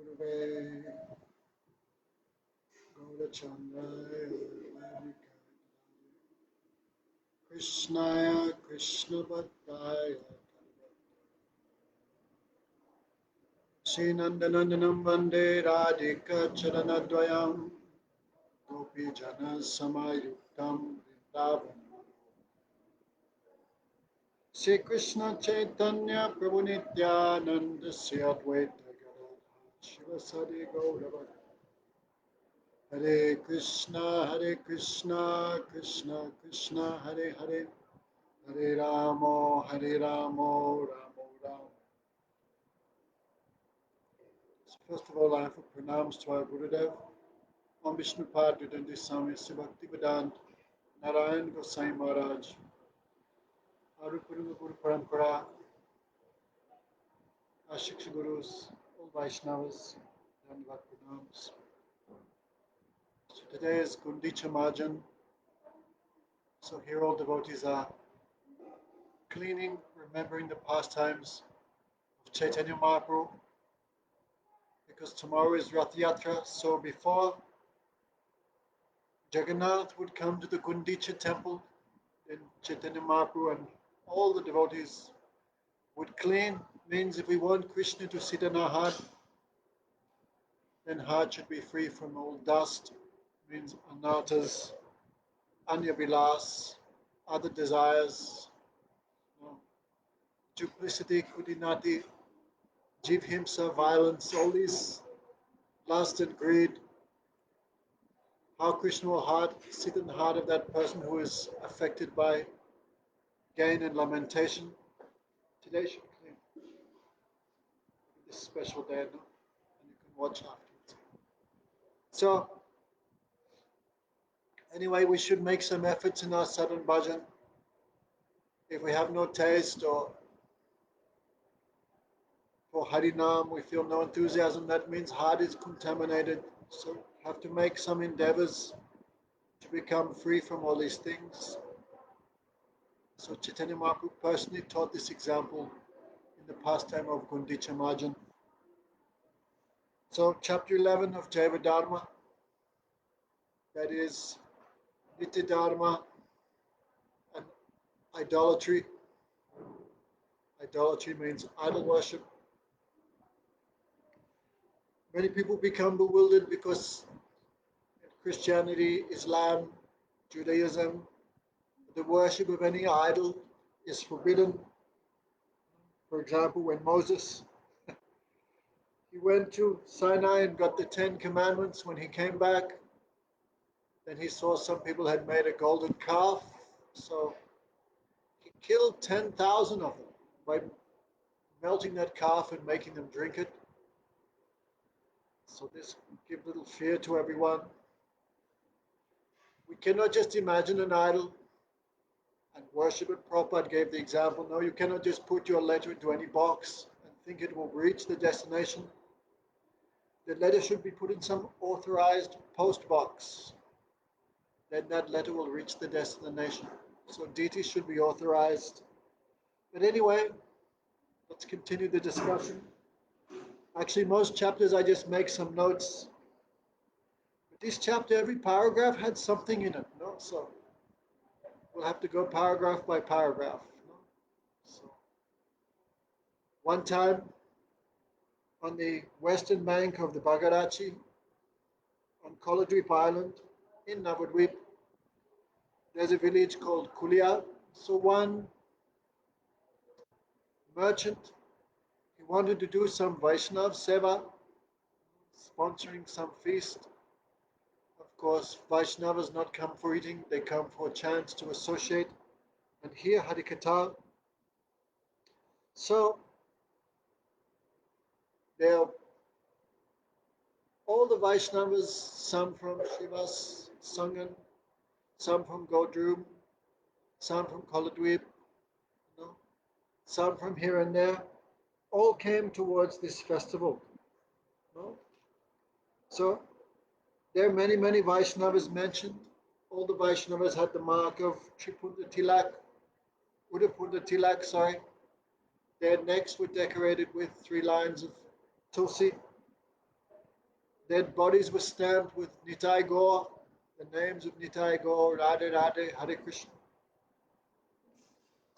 Gurave Gaurachandraya Krishnaya Krishna Bhattaya Shri Nandanandanam Vande Radhika Charanadvayam Gopi Jana Samayuktam Vrindavan Shri Krishna Chaitanya Prabhu Nitya-nanda Sri Advaita Gadadhara Shivasadi Gaurava Hare Krishna Krishna Krishna Hare Hare Hare Ramo Ramo Ramo. So first of all, I have a pranams to our Gurudev, Om Vishnupad Dudandi Swami Sivaktivedant Narayan Gosai Maharaj, Arupuru Guru Parampara, our Shiksha Gurus, all Vaishnavas, Dandavat pranams. So today is Gundicha Marjan. So here all devotees are cleaning, remembering the pastimes of Chaitanya Mahaprabhu, because tomorrow is Rath Yatra. So before Jagannath would come to the Gundicha temple, then Chaitanya Mahaprabhu and all the devotees would clean. Means if we want Krishna to sit in our heart, then heart should be free from all dust. Means anatas, anyabilas, other desires, duplicity, kudinati, jivhimsa, violence, all these lust and greed. How Krishna will sit in the heart of that person who is affected by gain and lamentation. Today should clean. This special day, no? And you can watch afterwards. So, anyway, we should make some efforts in our sadhan bhajan. If we have no taste or for Harinam, we feel no enthusiasm, that means heart is contaminated. So have to make some endeavors to become free from all these things. So Chaitanya Mahaprabhu personally taught this example in the pastime of Gundicha Marjan. So chapter 11 of Jaiva-Dharma, that is Nitya-dharma and idolatry. Idolatry means idol worship. Many people become bewildered because in Christianity, Islam, Judaism, the worship of any idol is forbidden. For example, when Moses he went to Sinai and got the 10 Commandments, when he came back, then he saw some people had made a golden calf. So he killed 10,000 of them by melting that calf and making them drink it. So this gives little fear to everyone. We cannot just imagine an idol and worship it. Prabhupada gave the example. No, you cannot just put your letter into any box and think it will reach the destination. The letter should be put in some authorized post box. Then that letter will reach the destination. So deities should be authorized. But anyway, let's continue the discussion. Actually, most chapters I just make some notes. But this chapter, every paragraph had something in it. No? So we'll have to go paragraph by paragraph. No? So one time on the western bank of the Bhagirathi, on Koladweep Island in Navadweep, there's a village called Kulia. So one merchant, he wanted to do some Vaishnav Seva, sponsoring some feast. Of course, Vaishnavas not come for eating, they come for a chance to associate and hear Harikatha. So, there are all the Vaishnavas, some from Shivas Sangan, some from Godrum, some from Koladweep, some from here and there, all came towards this festival. No? So, there are many, many Vaishnavas mentioned. All the Vaishnavas had the mark of Tripunda Tilak, Udapunda Tilak, sorry. Their necks were decorated with 3 lines of tulsi. Dead bodies were stamped with Nitai Gaur, the names of Nitai Gaur, Radhe Radhe, Hare Krishna.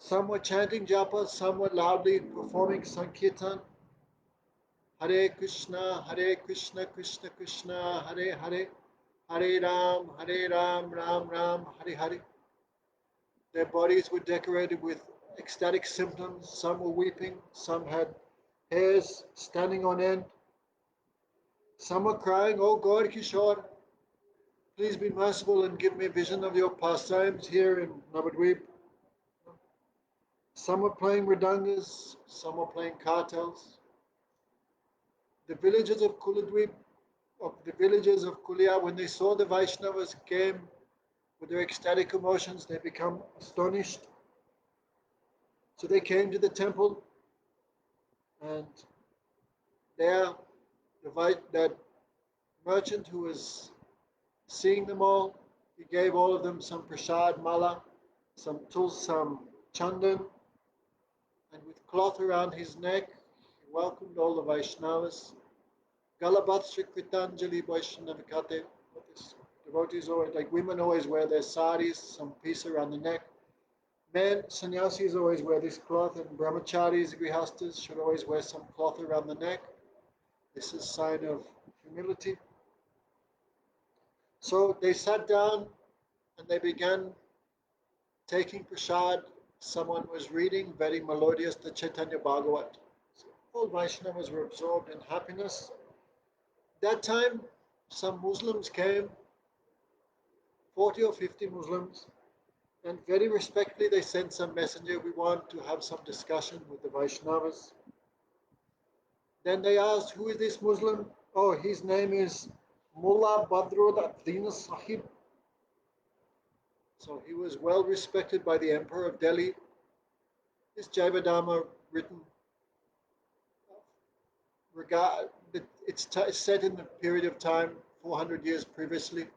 Some were chanting japa, some were loudly performing Sankirtan. Hare Krishna, Krishna Krishna, Hare Hare, Hare Ram, Ram Ram, Hare Hare. Their bodies were decorated with ecstatic symptoms. Some were weeping, some had hairs standing on end. Some were crying, "Oh God, Kishore, please be merciful and give me a vision of your pastimes here in Navadvip." Some were playing mridangas, some were playing kartals. The villagers of Kuladvip, of the villagers of Kulia, when they saw the Vaishnavas came with their ecstatic emotions, they become astonished. So they came to the temple, and there, that merchant who was seeing them all, he gave all of them some prasad mala, some some chandan, and with cloth around his neck, he welcomed all the Vaishnavas. Galabat Sri Kritanjali Vaishnavikate. Devotees always, like women always wear their saris, some piece around the neck. Men, sannyasis always wear this cloth, and brahmacharis, grihastas should always wear some cloth around the neck. This is a sign of humility. So they sat down and they began taking prasad. Someone was reading very melodious the Chaitanya Bhagavat. So all Vaishnavas were absorbed in happiness. That time, some Muslims came, 40 or 50 Muslims, and very respectfully they sent some messenger. We want to have some discussion with the Vaishnavas. Then they asked, "Who is this Muslim?" "Oh, his name is Mullah Badrud Abdin Sahib." So he was well respected by the Emperor of Delhi. This Jaiva-Dharma written, it's set in the period of time 400 years previously.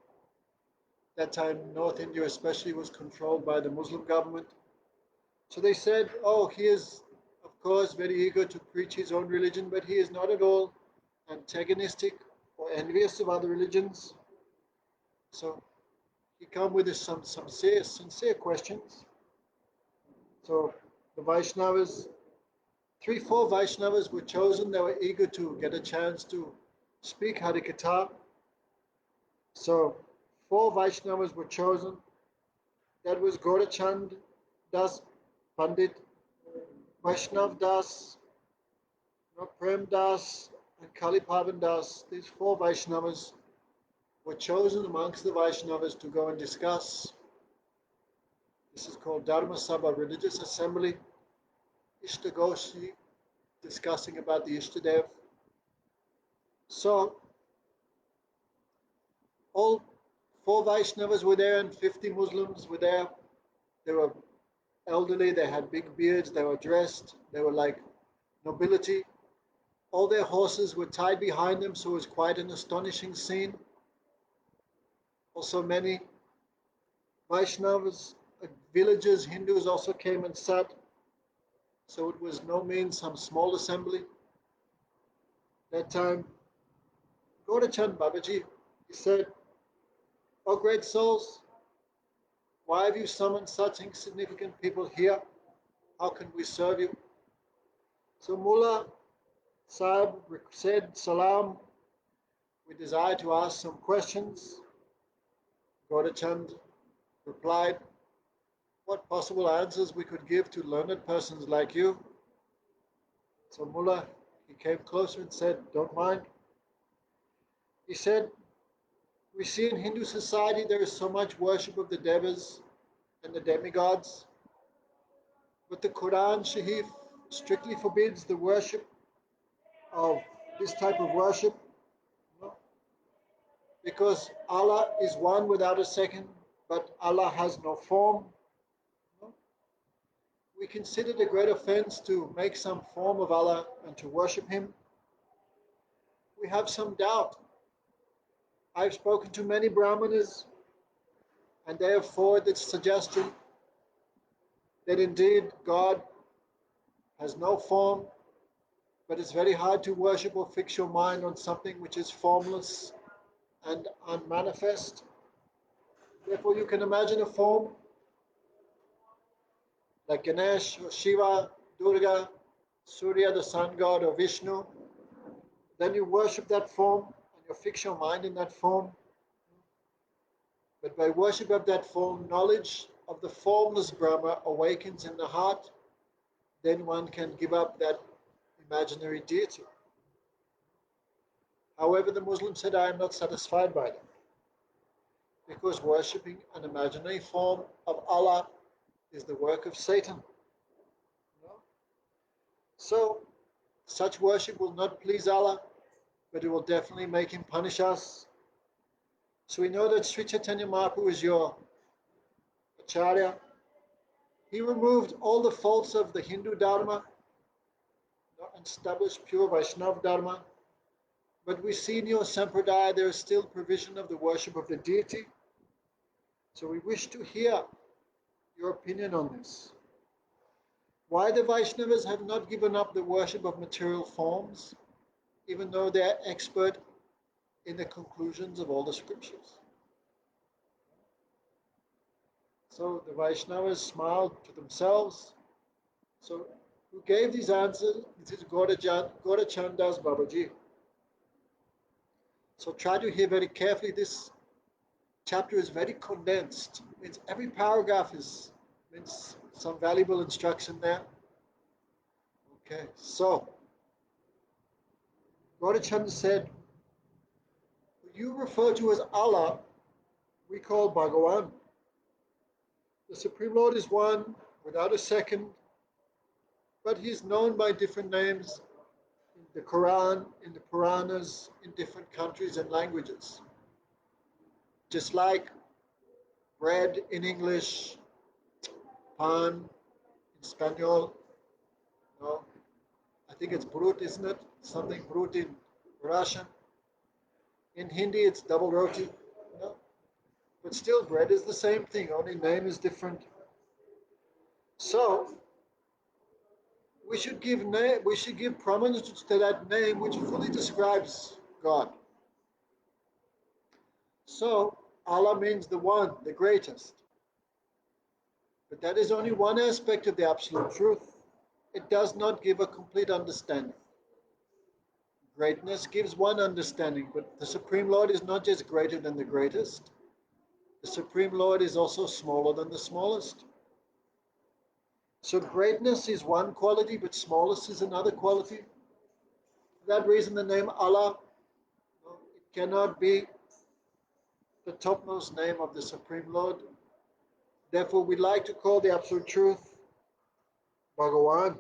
That time, North India especially was controlled by the Muslim government. So they said, "Oh, he is, of course, very eager to preach his own religion, but he is not at all antagonistic or envious of other religions." So he come with some sincere questions. So the Vaishnavas, 3, 4 Vaishnavas were chosen. They were eager to get a chance to speak Harikatha. So 4 Vaishnavas were chosen. That was Gaurachand Das Pandit, Vaishnav Das, Prem Das, and Kalipavan Das. These 4 Vaishnavas were chosen amongst the Vaishnavas to go and discuss. This is called Dharma Sabha, Religious Assembly, Ishtagoshi, discussing about the Ishtadev. So all 4 Vaishnavas were there and 50 Muslims were there. They were elderly, they had big beards, they were dressed, they were like nobility. All their horses were tied behind them, so it was quite an astonishing scene. Also many Vaishnavas, villagers, Hindus also came and sat. So it was no means some small assembly. That time, Gaurachand Babaji, he said, "Oh great souls, why have you summoned such insignificant people here? How can we serve you?" So Mullah Sahib said, "Salam, we desire to ask some questions." Gaurachand replied, "What possible answers we could give to learned persons like you?" So Mullah, he came closer and said, "Don't mind." He said, "We see in Hindu society there is so much worship of the devas and the demigods, but the Quran Sharif strictly forbids the worship of this type of worship, because Allah is one without a second, but Allah has no form. We consider it a great offense to make some form of Allah and to worship Him. We have some doubt. I've spoken to many Brahmanas, and they have forwarded the suggestion that indeed God has no form, But it's very hard to worship or fix your mind on something which is formless and unmanifest. Therefore, you can imagine a form like Ganesh or Shiva, Durga, Surya, the sun god, or Vishnu. Then you worship that form and you fix your mind in that form. But by worship of that form, knowledge of the formless Brahma awakens in the heart. Then one can give up that imaginary deity. However, the Muslim said, I am not satisfied by that, because worshipping an imaginary form of Allah is the work of Satan. So, such worship will not please Allah, but it will definitely make him punish us. So we know that Sri Chaitanya Mahaprabhu is your Acharya. He removed all the faults of the Hindu Dharma and established pure Vaishnava Dharma. But we see in your Sampradaya there is still provision of the worship of the deity. So we wish to hear your opinion on this. Why the Vaishnavas have not given up the worship of material forms, even though they are expert in the conclusions of all the scriptures. So the Vaishnavas smiled to themselves. So who gave these answers? This is Gaurachandas Babaji. So try to hear very carefully. This chapter is very condensed. Means every paragraph means some valuable instruction there. Okay, so Gaurachandas said, you refer to as Allah, we call Bhagavan. The Supreme Lord is one, without a second, but he is known by different names in the Quran, in the Puranas, in different countries and languages. Just like bread in English, pan in Spanish, no, I think it's brut, isn't it? Something brut in Russian. In Hindi, it's double roti. No? But still, bread is the same thing, only name is different. So, we should give prominence to that name which fully describes God. So, Allah means the one, the greatest. But that is only one aspect of the absolute truth. It does not give a complete understanding. Greatness gives one understanding, but the Supreme Lord is not just greater than the greatest. The Supreme Lord is also smaller than the smallest. So greatness is one quality, but smallness is another quality. For that reason, the name Allah, it cannot be the topmost name of the Supreme Lord. Therefore, we like to call the Absolute Truth Bhagawan.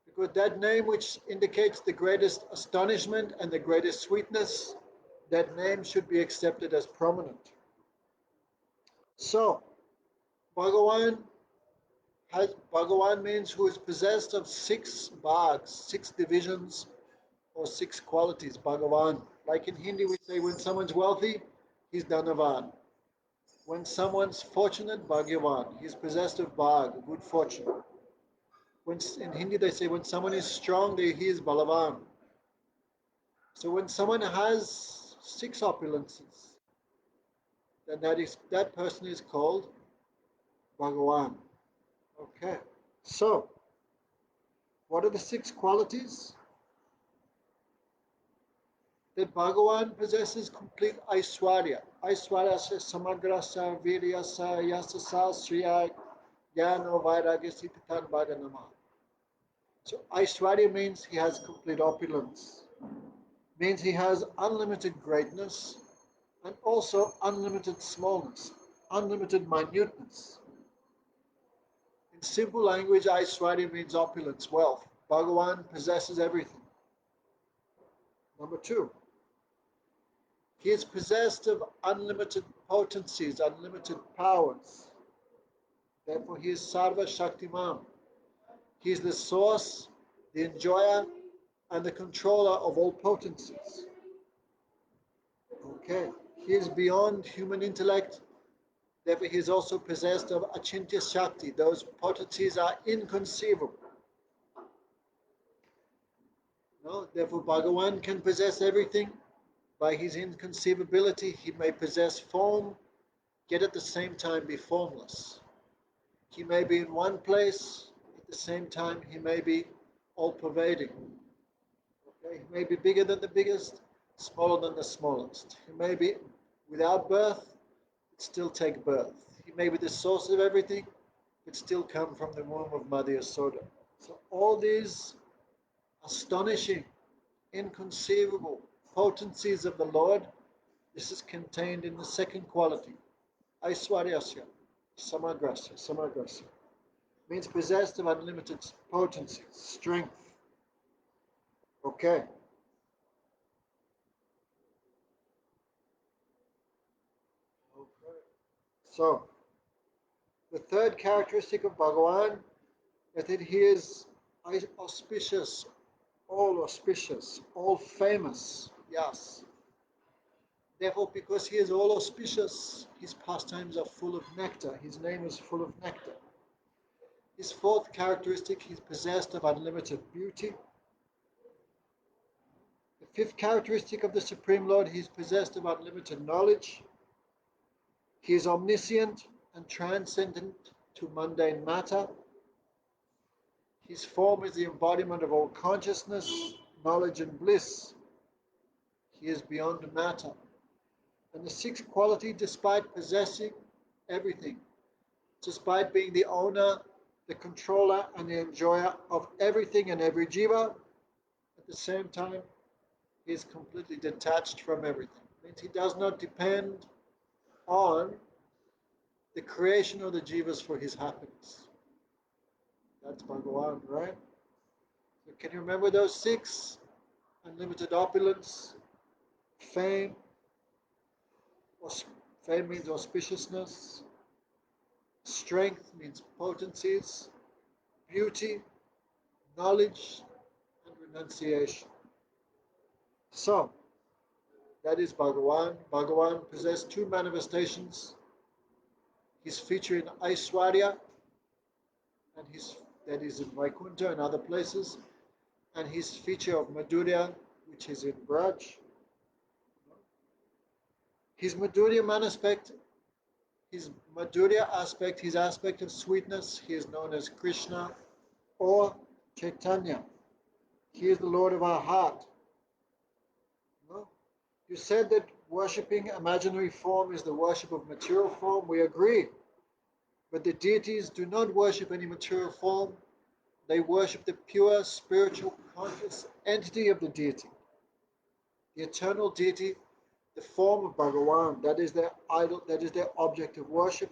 Because that name which indicates the greatest astonishment and the greatest sweetness, that name should be accepted as prominent. So, Bhagawan means who is possessed of 6 bhags, 6 divisions, or 6 qualities, Bhagavan. Like in Hindi we say when someone's wealthy, he's Dhanavan. When someone's fortunate, Bhagyavan, he's possessed of bhag, good fortune. When, in Hindi they say when someone is strong, he is Balavan. So when someone has 6 opulences, then that person is called Bhagavan. Okay. So, what are the 6 qualities? That Bhagavan possesses complete Aishwarya. Aishwarya says Samagrasa Viryasa Yasasa Sriya Jnana Vairagya Sitatan Bhaganama. So Aishwarya means he has complete opulence. Means he has unlimited greatness and also unlimited smallness, unlimited minuteness. In simple language, Aishwarya means opulence, wealth. Bhagavan possesses everything. Number 2, he is possessed of unlimited potencies, unlimited powers. Therefore, he is Sarva Shaktiman. He is the source, the enjoyer, and the controller of all potencies. Okay. He is beyond human intellect. Therefore, he is also possessed of Achintya Shakti. Those potencies are inconceivable. No? Therefore, Bhagavan can possess everything. By his inconceivability, he may possess form, yet at the same time be formless. He may be in one place, at the same time, he may be all pervading. Okay? He may be bigger than the biggest, smaller than the smallest. He may be without birth, but still take birth. He may be the source of everything, but still come from the womb of Mother Yasoda. So all these astonishing, inconceivable potencies of the Lord, this is contained in the second quality, Aishwaryasya, Samagrasya, Samagrasya. Means possessed of unlimited potency, strength. Okay. Okay. So, the third characteristic of Bhagavan is that he is auspicious, all famous. Yes. Therefore, because he is all auspicious, his pastimes are full of nectar. His name is full of nectar. His fourth characteristic, he's possessed of unlimited beauty. The fifth characteristic of the Supreme Lord, he's possessed of unlimited knowledge. He is omniscient and transcendent to mundane matter. His form is the embodiment of all consciousness, knowledge, and bliss. He is beyond matter. And the sixth quality, despite possessing everything, despite being the owner, the controller, and the enjoyer of everything and every jiva, at the same time, he is completely detached from everything. It means he does not depend on the creation of the jivas for his happiness. That's Bhagavan, right? So can you remember those six? Unlimited opulence, fame, fame means auspiciousness, strength means potencies, beauty, knowledge, and renunciation. So, that is Bhagavan. Bhagavan possessed two manifestations. His feature in Aishwarya, and that is in Vaikuntha and other places, and his feature of Madhurya, which is in Braj. His Madhurya aspect, his aspect of sweetness, he is known as Krishna or Chaitanya. He is the Lord of our heart. No? You said that worshipping imaginary form is the worship of material form. We agree. But the deities do not worship any material form. They worship the pure, spiritual, conscious entity of the deity. The eternal deity, the form of Bhagavan, that is their idol, that is their object of worship.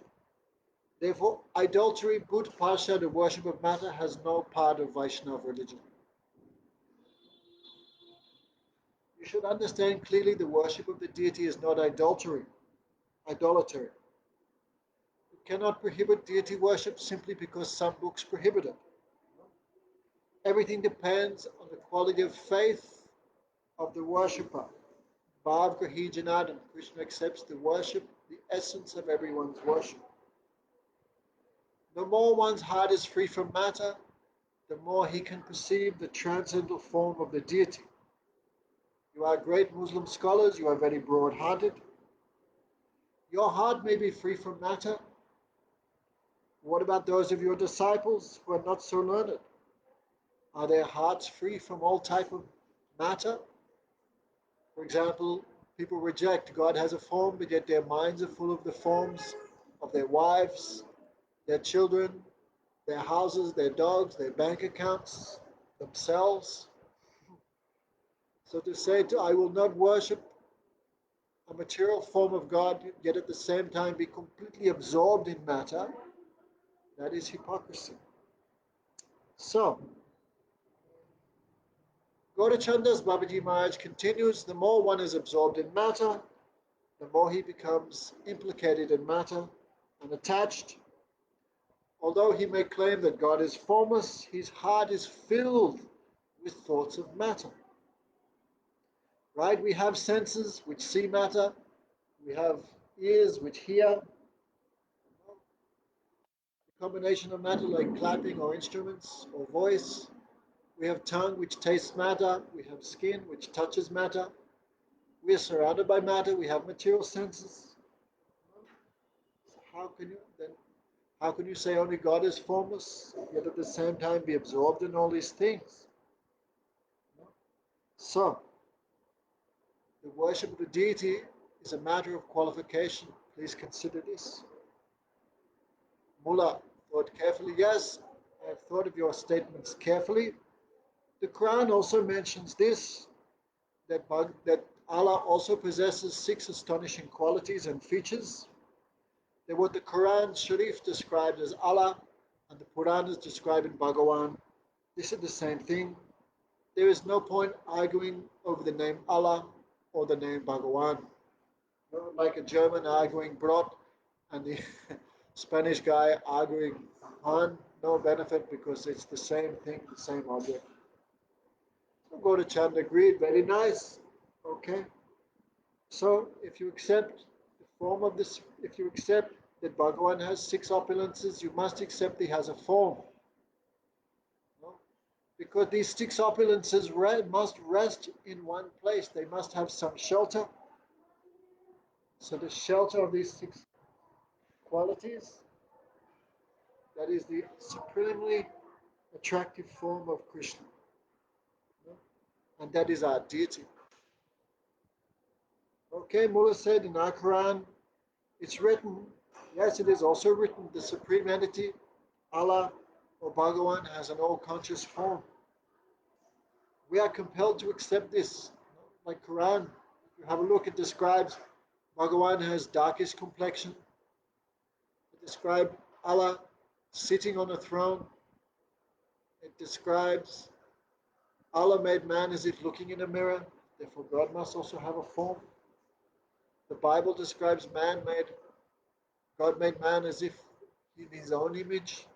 Therefore, idolatry, Bhut Pasha, the worship of matter, has no part of Vaishnava religion. You should understand clearly the worship of the deity is not idolatry. You cannot prohibit deity worship simply because some books prohibit it. Everything depends on the quality of faith of the worshipper. Bhav Grahi Janardana, Krishna accepts the worship, the essence of everyone's worship. The more one's heart is free from matter, the more he can perceive the transcendental form of the deity. You are great Muslim scholars, you are very broad-hearted. Your heart may be free from matter. What about those of your disciples who are not so learned? Are their hearts free from all type of matter? For example, people reject God has a form, but yet their minds are full of the forms of their wives, their children, their houses, their dogs, their bank accounts, themselves. So to say, I will not worship a material form of God, yet at the same time be completely absorbed in matter, that is hypocrisy. So, Gaurachandas Babaji Maharaj continues, the more one is absorbed in matter, the more he becomes implicated in matter and attached. Although he may claim that God is formless, his heart is filled with thoughts of matter. Right? We have senses which see matter, we have ears which hear. The combination of matter like clapping or instruments or voice. We have tongue which tastes matter. We have skin which touches matter. We are surrounded by matter. We have material senses. So how can you say only God is formless, yet at the same time be absorbed in all these things? So, the worship of the deity is a matter of qualification. Please consider this. Mullah thought carefully. Yes, I have thought of your statements carefully. The Quran also mentions this, that Allah also possesses 6 astonishing qualities and features. That what the Quran Sharif describes as Allah and the Quran is describing Bhagawan, this is the same thing. There is no point arguing over the name Allah or the name Bhagawan. Like a German arguing Brot and the Spanish guy arguing Han, no benefit because it's the same thing, the same object. So go to Chand agreed, very nice. Okay. So if you accept the form of this, if you accept that Bhagavan has 6 opulences, you must accept he has a form. No? Because these 6 opulences must rest in one place. They must have some shelter. So the shelter of these 6 qualities, that is the supremely attractive form of Krishna. No? And that is our deity. Okay, Mullah said in our Quran, it's written, yes, it is also written, the Supreme Entity, Allah or Bhagawan, has an all-conscious form. We are compelled to accept this. Like Quran, if you have a look, it describes Bhagawan has darkish complexion. It describes Allah sitting on a throne. It describes Allah made man as if looking in a mirror. Therefore, God must also have a form. The Bible describes God made man as if in his own image.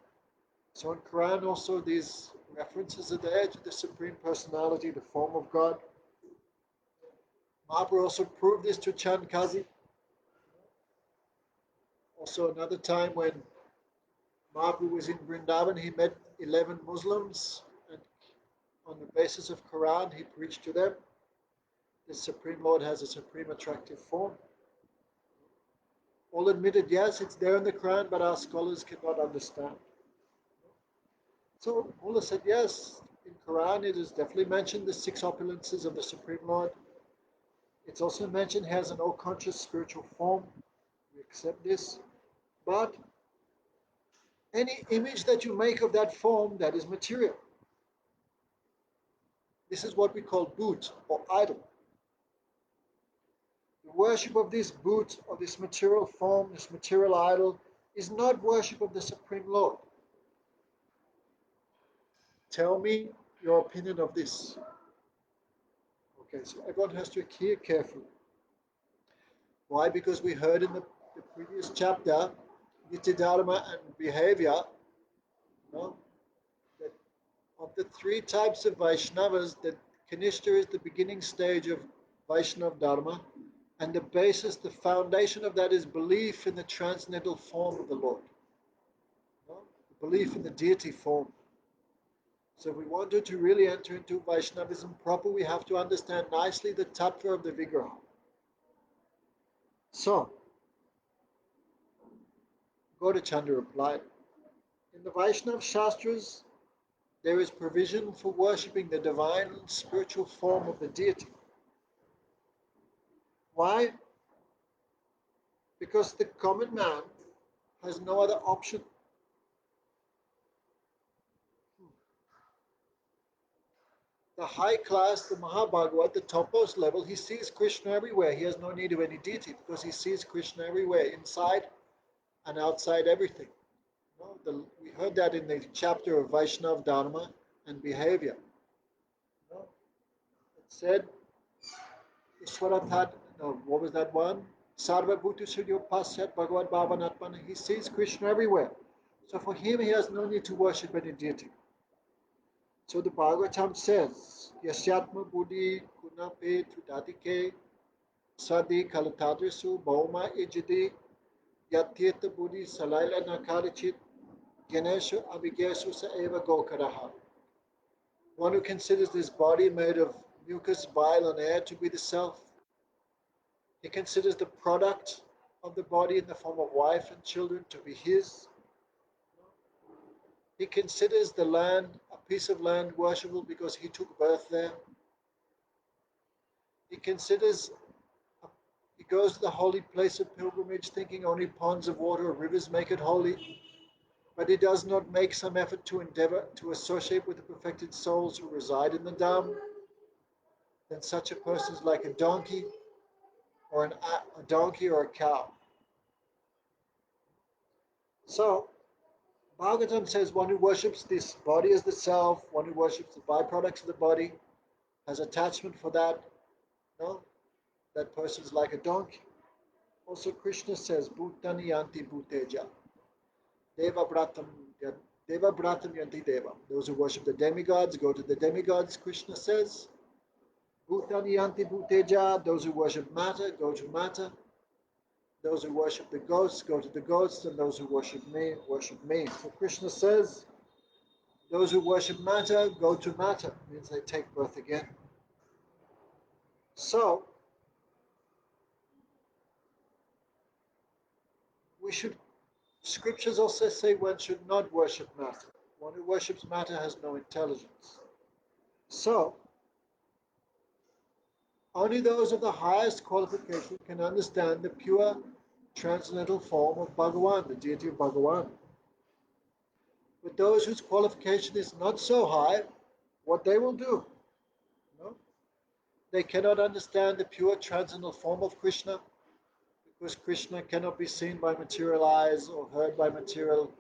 So in Quran also these references are there to the Supreme Personality, the form of God. Mahaprabhu also proved this to Chand Kazi. Also another time when Mahaprabhu was in Vrindavan, he met 11 Muslims and on the basis of Quran he preached to them. The Supreme Lord has a supreme attractive form. All admitted, yes, it's there in the Quran, but our scholars cannot understand. So Mullah said, yes, in Quran it is definitely mentioned the 6 opulences of the Supreme Lord. It's also mentioned he has an all-conscious spiritual form. We accept this. But any image that you make of that form, that is material. This is what we call boot or idol. The worship of this boot, of this material form, this material idol, is not worship of the Supreme Lord. Tell me your opinion of this. Okay, so everyone has to hear carefully. Why? Because we heard in the previous chapter, Nitya-dharma and behavior, you know, that of the 3 types of Vaishnavas, that Kanishta is the beginning stage of Vaishnava Dharma, and the basis, the foundation of that is belief in the transcendental form of the Lord. You know, belief in the deity form. So if we wanted to really enter into Vaishnavism proper, we have to understand nicely the tattva of the Vigraha. So, Gaudachanda replied, in the Vaishnava Shastras, there is provision for worshipping the divine spiritual form of the deity. Why? Because the common man has no other option. The high class, the Mahabhagavat, the topmost level, he sees Krishna everywhere. He has no need of any deity because he sees Krishna everywhere, inside and outside everything. We heard that in the chapter of Vaishnava Dharma and behavior. It said, Ishwarathat, no, what was that one? Sarva Bhutu Suryo Pasyat Bhagavad Bhavanatmana. He sees Krishna everywhere. So for him, he has no need to worship any deity. So the Bhagavatam says, Yasyatma Buddhi Kunape Tudadike Sadi Kalatadrisu Bhauma Ijidi Yatyeta Buddhi Salaila Nakarichit Ganeshu Abigesu Saeva Gokaraha. one who considers this body made of mucus, bile, and air to be the self. He considers the product of the body in the form of wife and children to be his. He considers the land a piece of land worshipable because he took birth there. He considers, he goes to the holy place of pilgrimage thinking only ponds of water or rivers make it holy, but he does not make some effort to endeavor to associate with the perfected souls who reside in the Dham. Then such a person is like a donkey or a donkey or a cow. So Bhagavatam says one who worships this body as the self, one who worships the byproducts of the body, has attachment for that, no, that person is like a donkey. Also Krishna says, Bhutani yanti bhuteja, Deva Bratam, Deva Bratam yanti Deva. Those who worship the demigods go to the demigods, Krishna says. Bhutani yanti bhuteja, those who worship matter go to matter. Those who worship the ghosts go to the ghosts, and those who worship me worship me. So Krishna says, those who worship matter go to matter, means they take birth again. So we should, scriptures also say one should not worship matter. One who worships matter has no intelligence. So only those of the highest qualification can understand the pure transcendental form of Bhagavan, the deity of Bhagavan. But those whose qualification is not so high, what they will do? No? They cannot understand the pure transcendental form of Krishna, because Krishna cannot be seen by material eyes or heard by material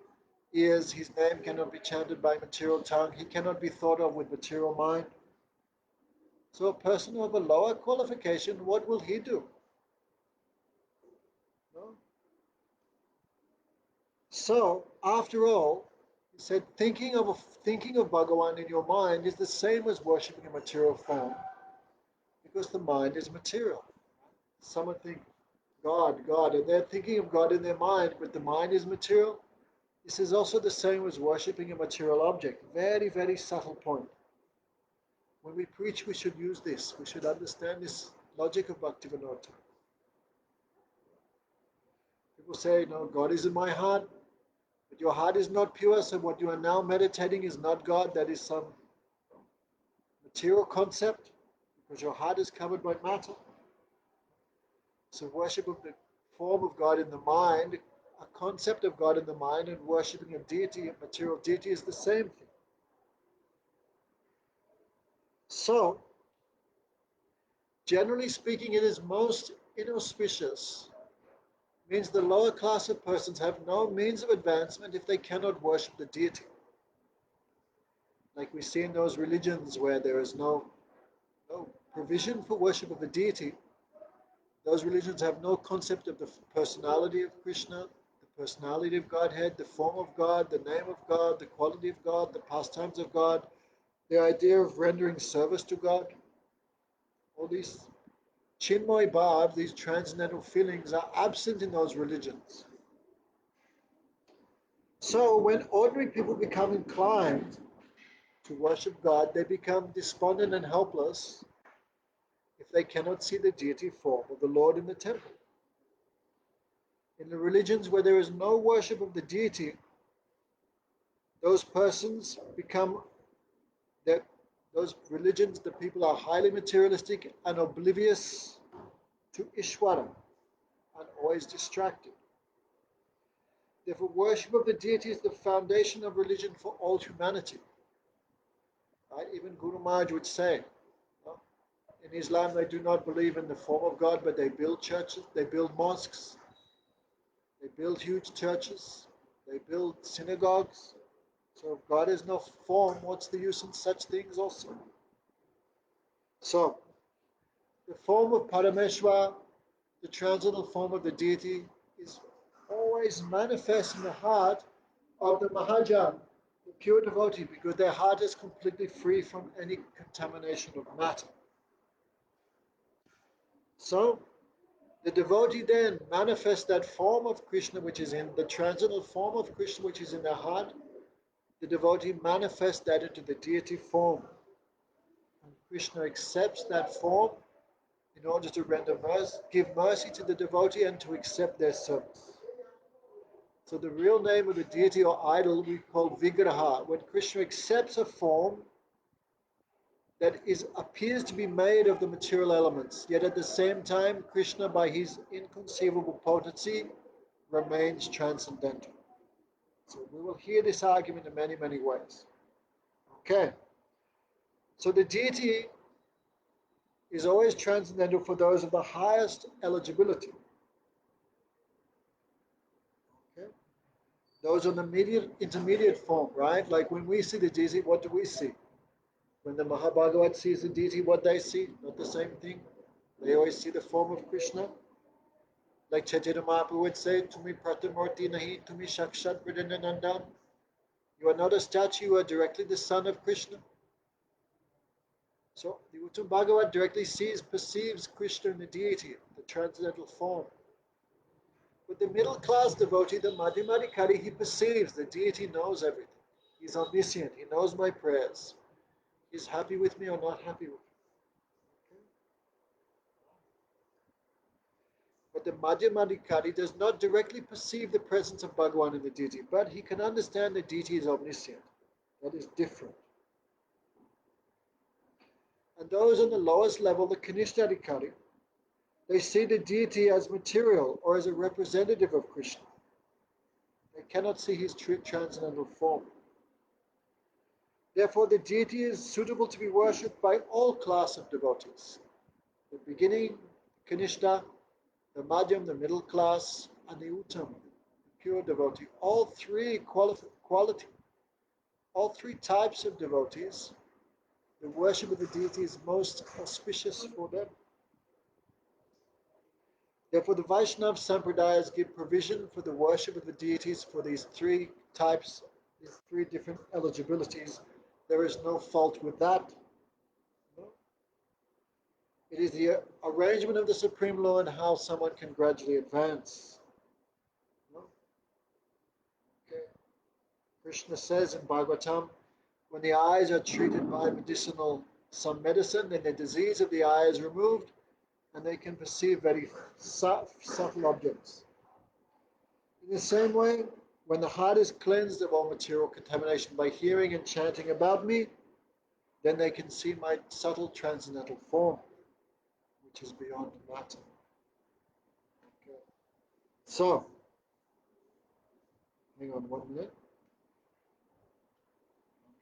ears. His name cannot be chanted by material tongue. He cannot be thought of with material mind. So a person of a lower qualification, what will he do? No? So, after all, he said, thinking of Bhagavan in your mind is the same as worshipping a material form, because the mind is material. Someone think God, God, and they're thinking of God in their mind, but the mind is material. This is also the same as worshipping a material object. Very, very subtle point. When we preach, we should use this. We should understand this logic of Bhaktivinoda. People say, no, God is in my heart, but your heart is not pure, so what you are now meditating is not God, that is some material concept, because your heart is covered by matter. So worship of the form of God in the mind, a concept of God in the mind, and worshipping a deity, a material deity, is the same thing. So, generally speaking, it is most inauspicious, means the lower class of persons have no means of advancement if they cannot worship the deity. Like we see in those religions where there is no provision for worship of a deity, those religions have no concept of the personality of Krishna, the personality of Godhead, the form of God, the name of God, the quality of God, the pastimes of God, the idea of rendering service to God. All these Chinmoy Bhav, these transcendental feelings, are absent in those religions. So when ordinary people become inclined to worship God, they become despondent and helpless if they cannot see the deity form of the Lord in the temple. In the religions where there is no worship of the deity, those persons become, that those religions, the people are highly materialistic and oblivious to Ishvara and always distracted. Therefore, worship of the deity is the foundation of religion for all humanity. Right? Even Guru Maharaj would say, no? In Islam they do not believe in the form of God, but they build churches, they build mosques, they build huge churches, they build synagogues. So if God has no form, what's the use in such things also? So, the form of Parameshwar, the transcendental form of the deity, is always manifest in the heart of the Mahajan, the pure devotee, because their heart is completely free from any contamination of matter. So, the devotee then manifests that form of Krishna which is in the transcendental form of Krishna which is in their heart. The devotee manifests that into the deity form. Krishna accepts that form in order to render mercy, give mercy to the devotee and to accept their service. So the real name of the deity or idol we call Vigraha. When Krishna accepts a form that appears to be made of the material elements, yet at the same time, Krishna, by his inconceivable potency, remains transcendental. So we will hear this argument in many, many ways. Okay. So the deity is always transcendental for those of the highest eligibility. Okay. Those on the intermediate form, right? Like when we see the deity, what do we see? When the Mahabhagavat sees the deity, what they see? Not the same thing. They always see the form of Krishna. Like Chaitanya Mahaprabhu would say, Tumi Pratamurti Nahi, Tumi Shakshat Vridandanandam. You are not a statue, you are directly the son of Krishna. So the Uttam Bhagavat directly perceives Krishna in the deity, the transcendental form. But the middle class devotee, the Madhyamadikari, he perceives the deity knows everything. He's omniscient, he knows my prayers. He's happy with me or not happy with me. Okay? But the Madhyamadikari does not directly perceive the presence of Bhagavan in the deity, but he can understand the deity is omniscient. That is different. And those on the lowest level, the Kanishta-adhikari, they see the deity as material or as a representative of Krishna. They cannot see his true transcendental form. Therefore, the deity is suitable to be worshipped by all class of devotees. The beginning, Kanishta, the Madhyam, the middle class, and the Uttam, the pure devotee. All three all three types of devotees, the worship of the deity is most auspicious for them. Therefore, the Vaishnava Sampradayas give provision for the worship of the deities for these three types, these three different eligibilities. There is no fault with that. No. It is the arrangement of the Supreme Lord how someone can gradually advance. No. Okay. Krishna says in Bhagavatam, when the eyes are treated by some medicine, then the disease of the eye is removed and they can perceive very subtle objects. In the same way, when the heart is cleansed of all material contamination by hearing and chanting about me, then they can see my subtle transcendental form, which is beyond matter. Okay. So, hang on 1 minute.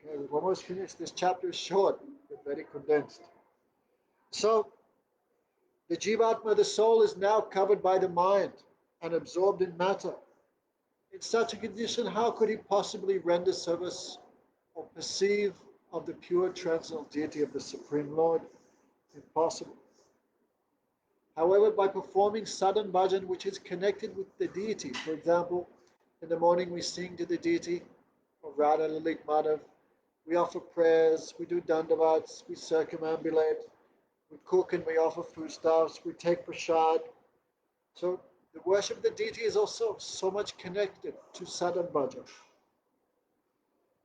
Okay, we've almost finished. This chapter is short, but very condensed. So, the Jivatma, the soul, is now covered by the mind and absorbed in matter. In such a condition, how could he possibly render service or perceive of the pure transcendental deity of the Supreme Lord? Impossible. However, by performing sadhan bhajan, which is connected with the deity, for example, in the morning we sing to the deity of Radha, Lalit, Madhav, we offer prayers, we do dandavats, we circumambulate, we cook and we offer foodstuffs, we take prasad. So the worship of the deity is also so much connected to sadhan bhajan.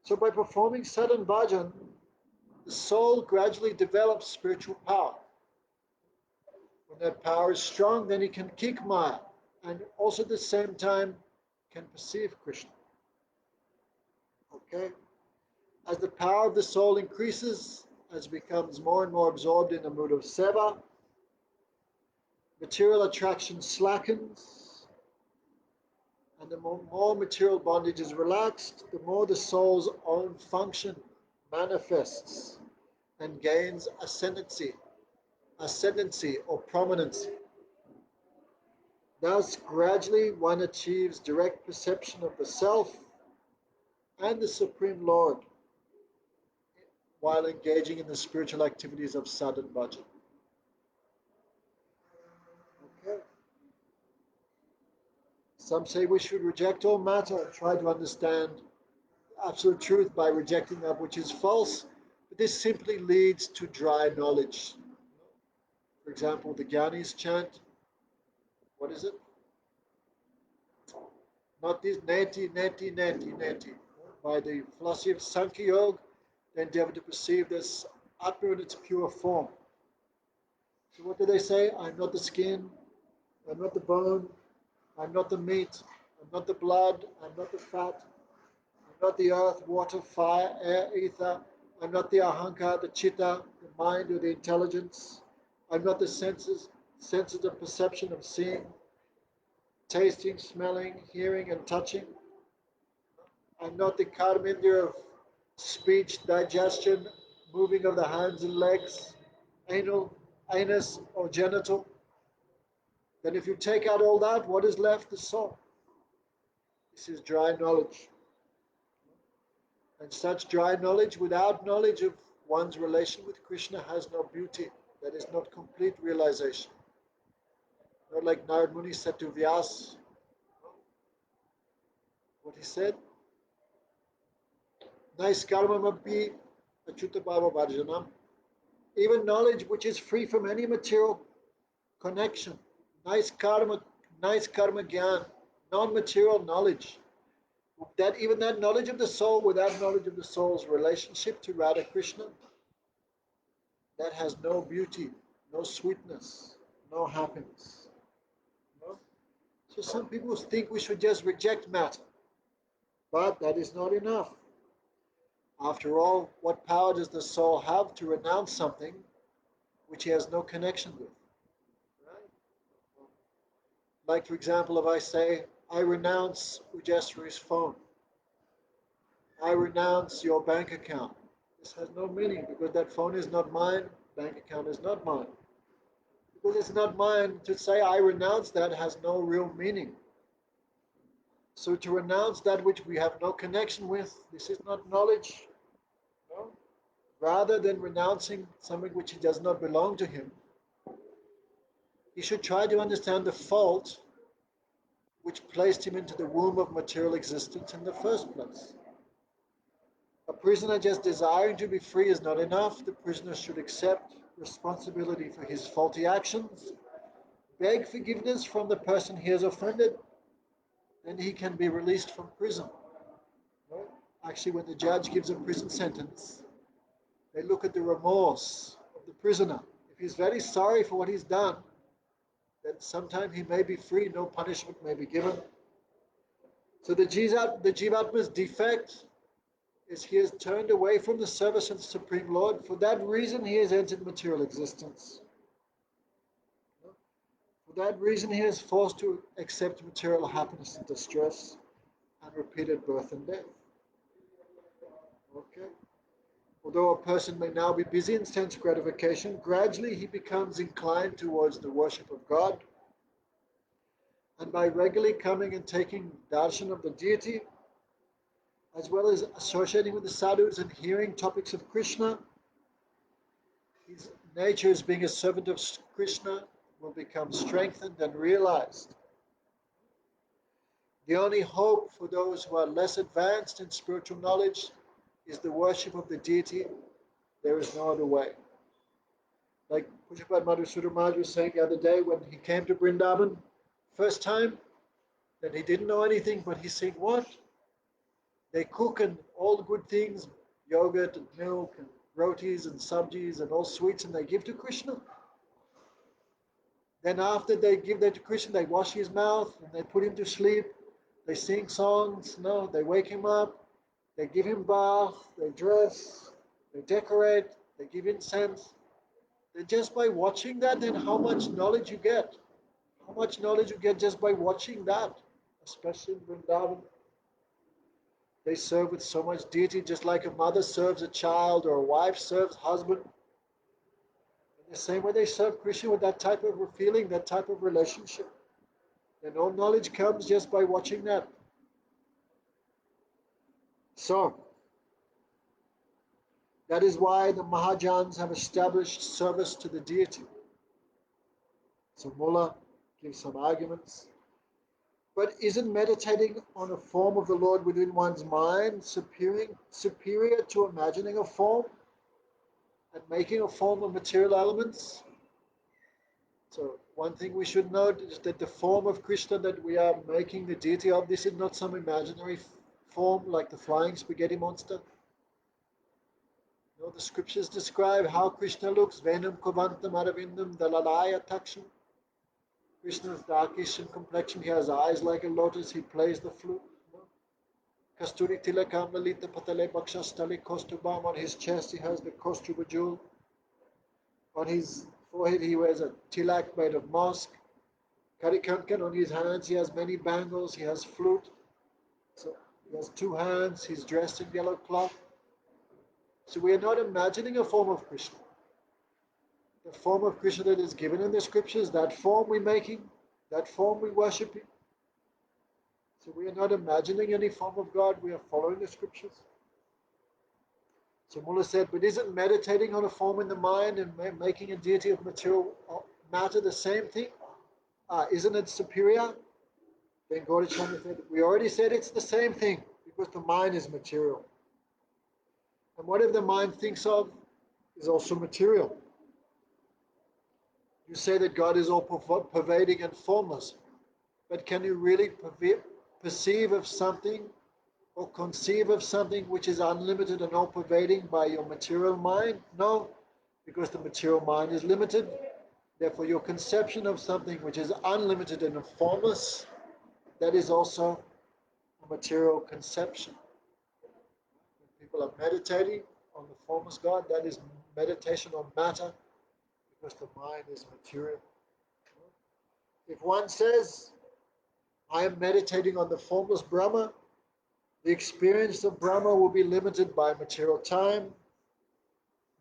So by performing sadhan bhajan, the soul gradually develops spiritual power. When that power is strong, then he can kick Maya and also at the same time can perceive Krishna. Okay? As the power of the soul increases, as it becomes more and more absorbed in the mood of seva, material attraction slackens, and the more material bondage is relaxed, the more the soul's own function manifests and gains ascendancy or prominence. Thus, gradually one achieves direct perception of the self and the Supreme Lord while engaging in the spiritual activities of sadhan bhajan. Okay. Some say we should reject all matter and try to understand absolute truth by rejecting that which is false, but this simply leads to dry knowledge. For example, the Gyanis chant, what is it? Not this neti, neti, neti, neti. By the philosophy of Sankhya Yoga, they endeavor to perceive this Atma in its pure form. So what do they say? I'm not the skin, I'm not the bone, I'm not the meat, I'm not the blood, I'm not the fat, I'm not the earth, water, fire, air, ether, I'm not the ahankar, the chitta, the mind or the intelligence, I'm not the senses of perception of seeing, tasting, smelling, hearing, and touching. I'm not the karmendra of speech, digestion, moving of the hands and legs, anal, anus, or genital. Then if you take out all that, what is left? The soul. This is dry knowledge. And such dry knowledge without knowledge of one's relation with Krishna has no beauty. That is not complete realization. Not like Narad Muni said to Vyas, what he said, Naiskarmamapi Achyutabhava Varjanam. Even knowledge which is free from any material connection. Nice karma gyan, non-material knowledge. That knowledge of the soul, without knowledge of the soul's relationship to Radha Krishna, that has no beauty, no sweetness, no happiness. No? So some people think we should just reject matter, but that is not enough. After all, what power does the soul have to renounce something which he has no connection with? Right? Like, for example, if I say, I renounce Ujasri's phone, I renounce your bank account. This has no meaning because that phone is not mine, bank account is not mine. Because it's not mine, to say I renounce that has no real meaning. So to renounce that which we have no connection with, this is not knowledge. No? Rather than renouncing something which does not belong to him, he should try to understand the fault which placed him into the womb of material existence in the first place. A prisoner just desiring to be free is not enough. The prisoner should accept responsibility for his faulty actions, beg forgiveness from the person he has offended, then he can be released from prison. Right? Actually, when the judge gives a prison sentence, they look at the remorse of the prisoner. If he's very sorry for what he's done, then sometime he may be free, no punishment may be given. So the Jivatma's defect is he has turned away from the service of the Supreme Lord. For that reason, he has entered material existence. For that reason, he is forced to accept material happiness and distress and repeated birth and death. Okay? Although a person may now be busy in sense gratification, gradually he becomes inclined towards the worship of God. And by regularly coming and taking darshan of the deity, as well as associating with the sadhus and hearing topics of Krishna, his nature as being a servant of Krishna will become strengthened and realized. The only hope for those who are less advanced in spiritual knowledge is the worship of the deity. There is no other way. Like Pujapad Madhusudar Maharaj was saying the other day when he came to Vrindavan, first time, that he didn't know anything, but he's saying, what? They cook and all the good things, yogurt and milk and rotis and sabjis and all sweets, and they give to Krishna. Then after they give that to Krishna, they wash his mouth and they put him to sleep. They sing songs, no, they wake him up, they give him bath, they dress, they decorate, they give incense. Then just by watching that, then how much knowledge you get. How much knowledge you get just by watching that, especially in Vrindavan. They serve with so much deity, just like a mother serves a child or a wife serves husband. In the same way they serve Krishna with that type of feeling, that type of relationship. And all knowledge comes just by watching that. So, that is why the Mahajans have established service to the deity. So Mullah gives some arguments. But isn't meditating on a form of the Lord within one's mind superior to imagining a form and making a form of material elements? So one thing we should note is that the form of Krishna that we are making the deity of, this is not some imaginary form like the flying spaghetti monster. No, Or the scriptures describe how Krishna looks. Venam Kovantam Aravindam Dalalaya Taksham. Krishna is darkish in complexion. He has eyes like a lotus. He plays the flute. Kasturi Tilakam Lalita Patale Bakshastali Kostubam. On his chest he has the Kostuba jewel. On his forehead he wears a tilak made of musk. Karikankan on his hands he has many bangles. He has flute. So he has two hands. He's dressed in yellow cloth. So we are not imagining a form of Krishna. The form of Krishna that is given in the scriptures, that form we're making, that form we're worshipping. So we are not imagining any form of God, we are following the scriptures. So Mullah said, but isn't meditating on a form in the mind and making a deity of material matter the same thing? Isn't it superior? Then Gaurachandra said, we already said it's the same thing because the mind is material. And whatever the mind thinks of is also material. You say that God is all pervading and formless, but can you really perceive of something or conceive of something which is unlimited and all pervading by your material mind? No, because the material mind is limited. Therefore, your conception of something which is unlimited and formless, that is also a material conception. When people are meditating on the formless God, that is meditation on matter, because the mind is material. If one says, I am meditating on the formless Brahma, the experience of Brahma will be limited by material time,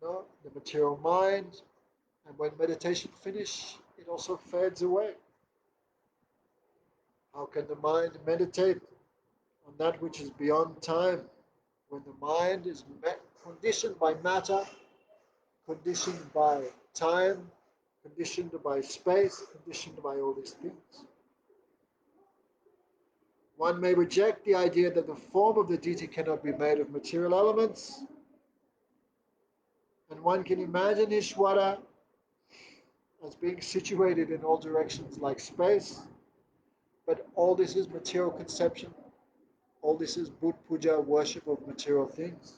the material mind, and when meditation finishes, it also fades away. How can the mind meditate on that which is beyond time when the mind is conditioned by matter, conditioned by time, conditioned by space, conditioned by all these things? One may reject the idea that the form of the deity cannot be made of material elements, and one can imagine Ishvara as being situated in all directions like space, but all this is material conception, all this is Bhut Puja, worship of material things.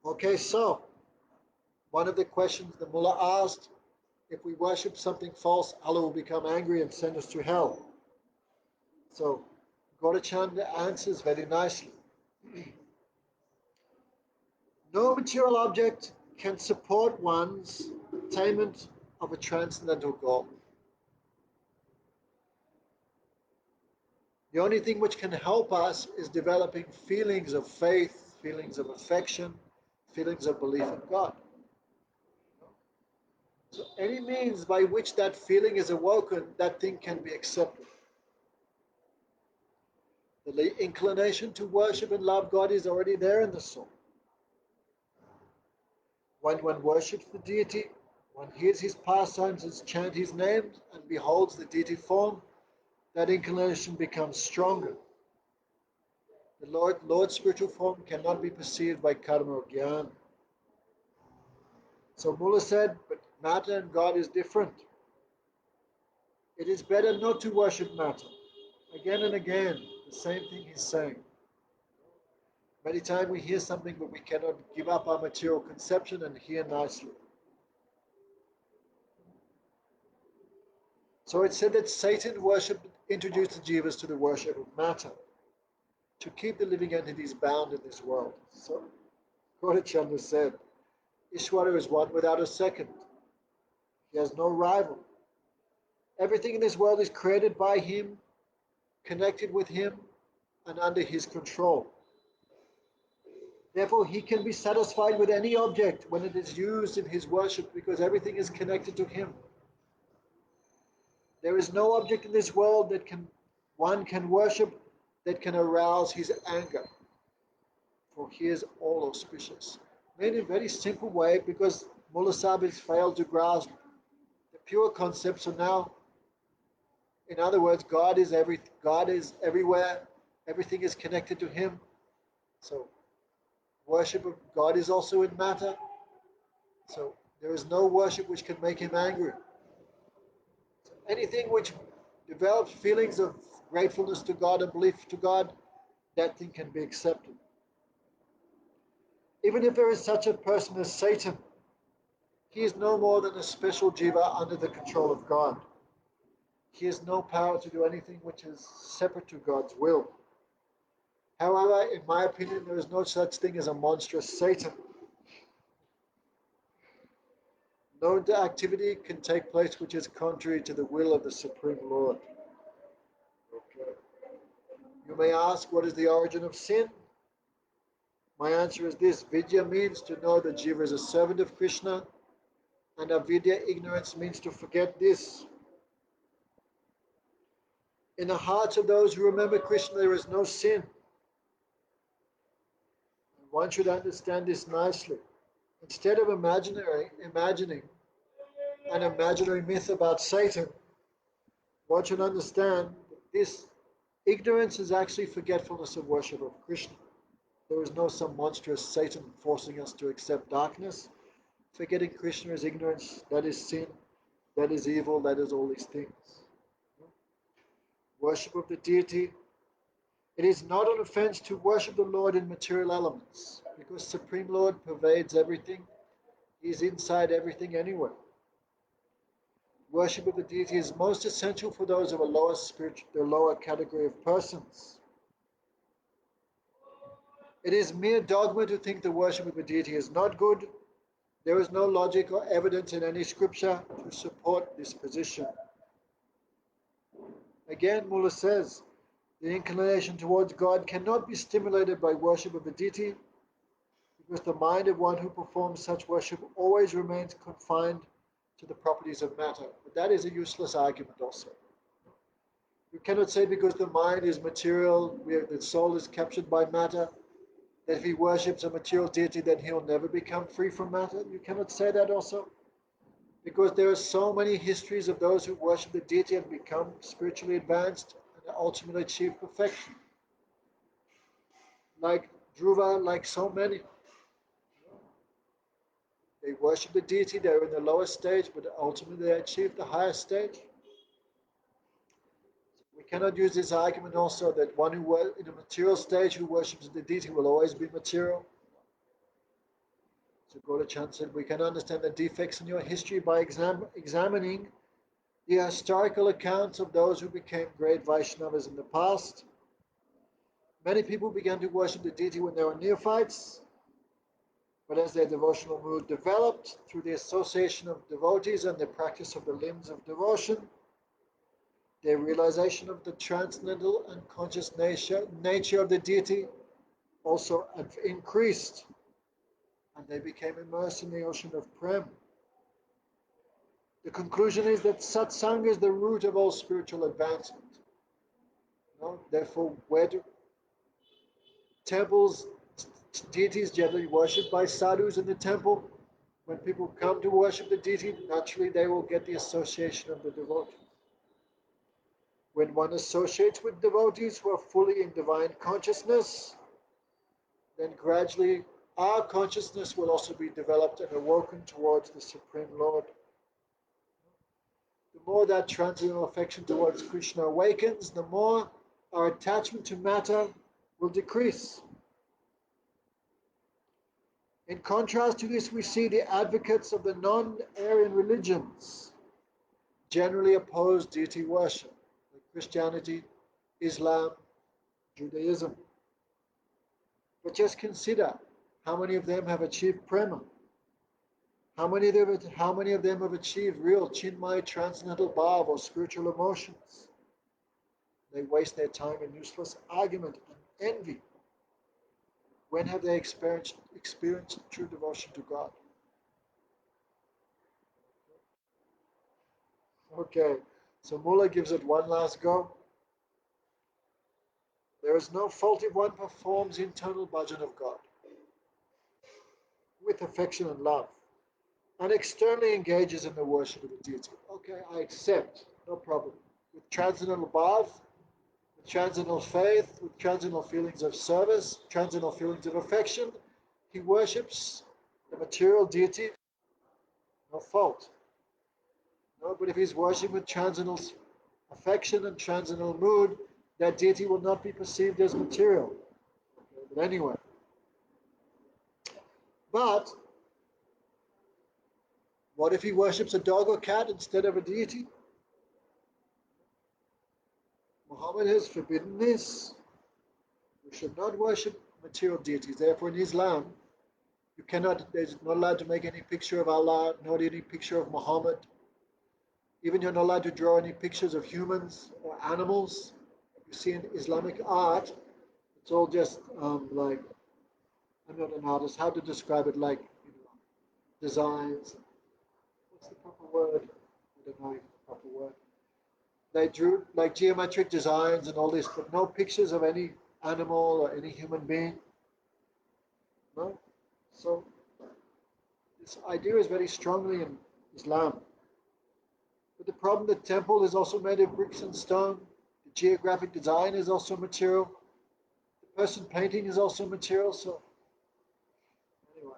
Okay, so one of the questions the mullah asked, if we worship something false, Allah will become angry and send us to hell. So Gaurachandra answers very nicely. No material object can support one's attainment of a transcendental goal. The only thing which can help us is developing feelings of faith, feelings of affection, feelings of belief in God. So any means by which that feeling is awoken, that thing can be accepted. The inclination to worship and love God is already there in the soul. When one worships the deity, one hears his pastimes and chants his names and beholds the deity form, that inclination becomes stronger. The Lord's spiritual form cannot be perceived by karma or jnana. So Mullah said, but matter and God is different. It is better not to worship matter. Again and again, the same thing he's saying. Many times we hear something, but we cannot give up our material conception and hear nicely. So it said that Satan introduced the jivas to the worship of matter, to keep the living entities bound in this world. So Gaurachandra said, Ishvara is one without a second. He has no rival. Everything in this world is created by him, connected with him, and under his control. Therefore, he can be satisfied with any object when it is used in his worship because everything is connected to him. There is no object in this world that one can worship that can arouse his anger, for he is all auspicious. Made in a very simple way because Mullah Sahib has failed to grasp the pure concept. So now, in other words, God is everywhere. Everything is connected to him. So worship of God is also in matter. So there is no worship which can make him angry. So anything which develops feelings of gratefulness to God and belief to God, that thing can be accepted. Even if there is such a person as Satan, he is no more than a special jiva under the control of God. He has no power to do anything which is separate to God's will. However, in my opinion, there is no such thing as a monstrous Satan. No activity can take place which is contrary to the will of the Supreme Lord. Okay. You may ask, what is the origin of sin? My answer is this. Vidya means to know that Jiva is a servant of Krishna, and avidya, ignorance, means to forget this. In the hearts of those who remember Krishna, there is no sin. And one should understand this nicely. Instead of imagining an imaginary myth about Satan, one should understand that this ignorance is actually forgetfulness of worship of Krishna. There is no some monstrous Satan forcing us to accept darkness. Forgetting Krishna is ignorance, that is sin, that is evil, that is all these things. Worship of the deity. It is not an offense to worship the Lord in material elements, because Supreme Lord pervades everything. He is inside everything anyway. Worship of the deity is most essential for those of a lower spiritual, the lower category of persons. It is mere dogma to think the worship of a deity is not good. There is no logic or evidence in any scripture to support this position. Again, Mullah says, the inclination towards God cannot be stimulated by worship of a deity, because the mind of one who performs such worship always remains confined to the properties of matter. But that is a useless argument also. You cannot say because the mind is material, the soul is captured by matter, that if he worships a material deity, then he'll never become free from matter. You cannot say that also. Because there are so many histories of those who worship the deity and become spiritually advanced and ultimately achieve perfection. Like Dhruva, like so many. They worship the deity, they're in the lower stage, but ultimately they achieve the higher stage. We cannot use this argument also that one who in a material stage who worships the deity will always be material. So Gaura Chand said, we can understand the defects in your history by examining the historical accounts of those who became great Vaishnavas in the past. Many people began to worship the deity when they were neophytes, but as their devotional mood developed through the association of devotees and the practice of the limbs of devotion, their realization of the transcendental and conscious nature of the deity also increased, and they became immersed in the ocean of prem. The conclusion is that satsang is the root of all spiritual advancement. Therefore, where do temples, deities generally worshipped by sadhus in the temple, when people come to worship the deity, naturally they will get the association of the devotees. When one associates with devotees who are fully in divine consciousness, then gradually our consciousness will also be developed and awoken towards the Supreme Lord. The more that transcendental affection towards Krishna awakens, the more our attachment to matter will decrease. In contrast to this, we see the advocates of the non-Aryan religions generally oppose deity worship, like Christianity, Islam, Judaism. But just consider how many of them have achieved prema. How many of them have achieved real chinmay, transcendental bhav, or spiritual emotions? They waste their time in useless argument and envy. When have they experienced true devotion to God? Okay, so Mullah gives it one last go. There is no fault if one performs internal bhajan of God with affection and love, and externally engages in the worship of the deity. Okay, I accept, no problem. With transcendental bhav, with transcendental faith, with transcendental feelings of service, transcendental feelings of affection, he worships the material deity, no fault. No, but if he's worshiping with transcendental affection and transcendental mood, that deity will not be perceived as material. Okay, but anyway, But what if he worships a dog or cat instead of a deity? Muhammad has forbidden this. We should not worship material deities. Therefore, in Islam, there's not allowed to make any picture of Allah, not any picture of Muhammad. Even you're not allowed to draw any pictures of humans or animals. You see in Islamic art, it's all just like, I'm not an artist, how to describe it, like, designs. What's the proper word? I don't know the proper word. They drew like geometric designs and all this, but no pictures of any animal or any human being. No? So this idea is very strongly in Islam. But the problem, the temple is also made of bricks and stone. The geographic design is also material. The person painting is also material. So anyway,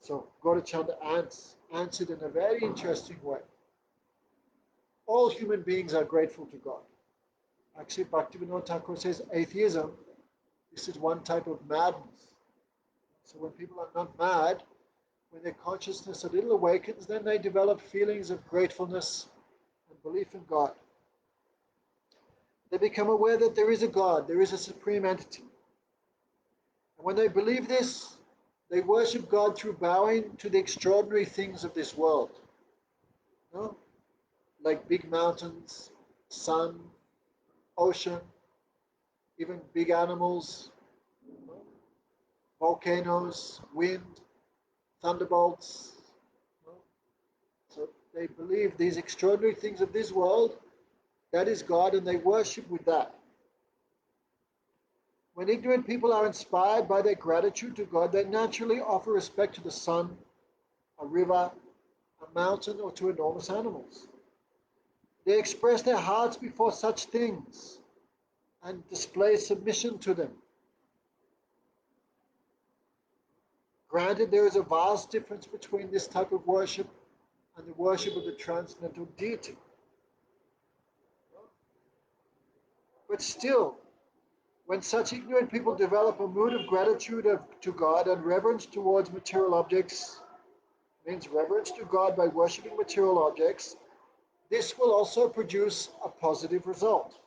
so Gaurachanda answered in a very interesting way. All human beings are grateful to God. Actually, Bhaktivinoda Thakur says atheism, this is one type of madness. So when people are not mad, when their consciousness a little awakens, then they develop feelings of gratefulness and belief in God. They become aware that there is a God, there is a supreme entity. And when they believe this, they worship God through bowing to the extraordinary things of this world. You know? Like big mountains, sun, ocean, even big animals, you know? Volcanoes, wind, thunderbolts. You know? So they believe these extraordinary things of this world, that is God, and they worship with that. When ignorant people are inspired by their gratitude to God, they naturally offer respect to the sun, a river, a mountain, or to enormous animals. They express their hearts before such things and display submission to them. Granted, there is a vast difference between this type of worship and the worship of the transcendental deity. But still, when such ignorant people develop a mood of gratitude to God and reverence towards material objects, means reverence to God by worshipping material objects, this will also produce a positive result.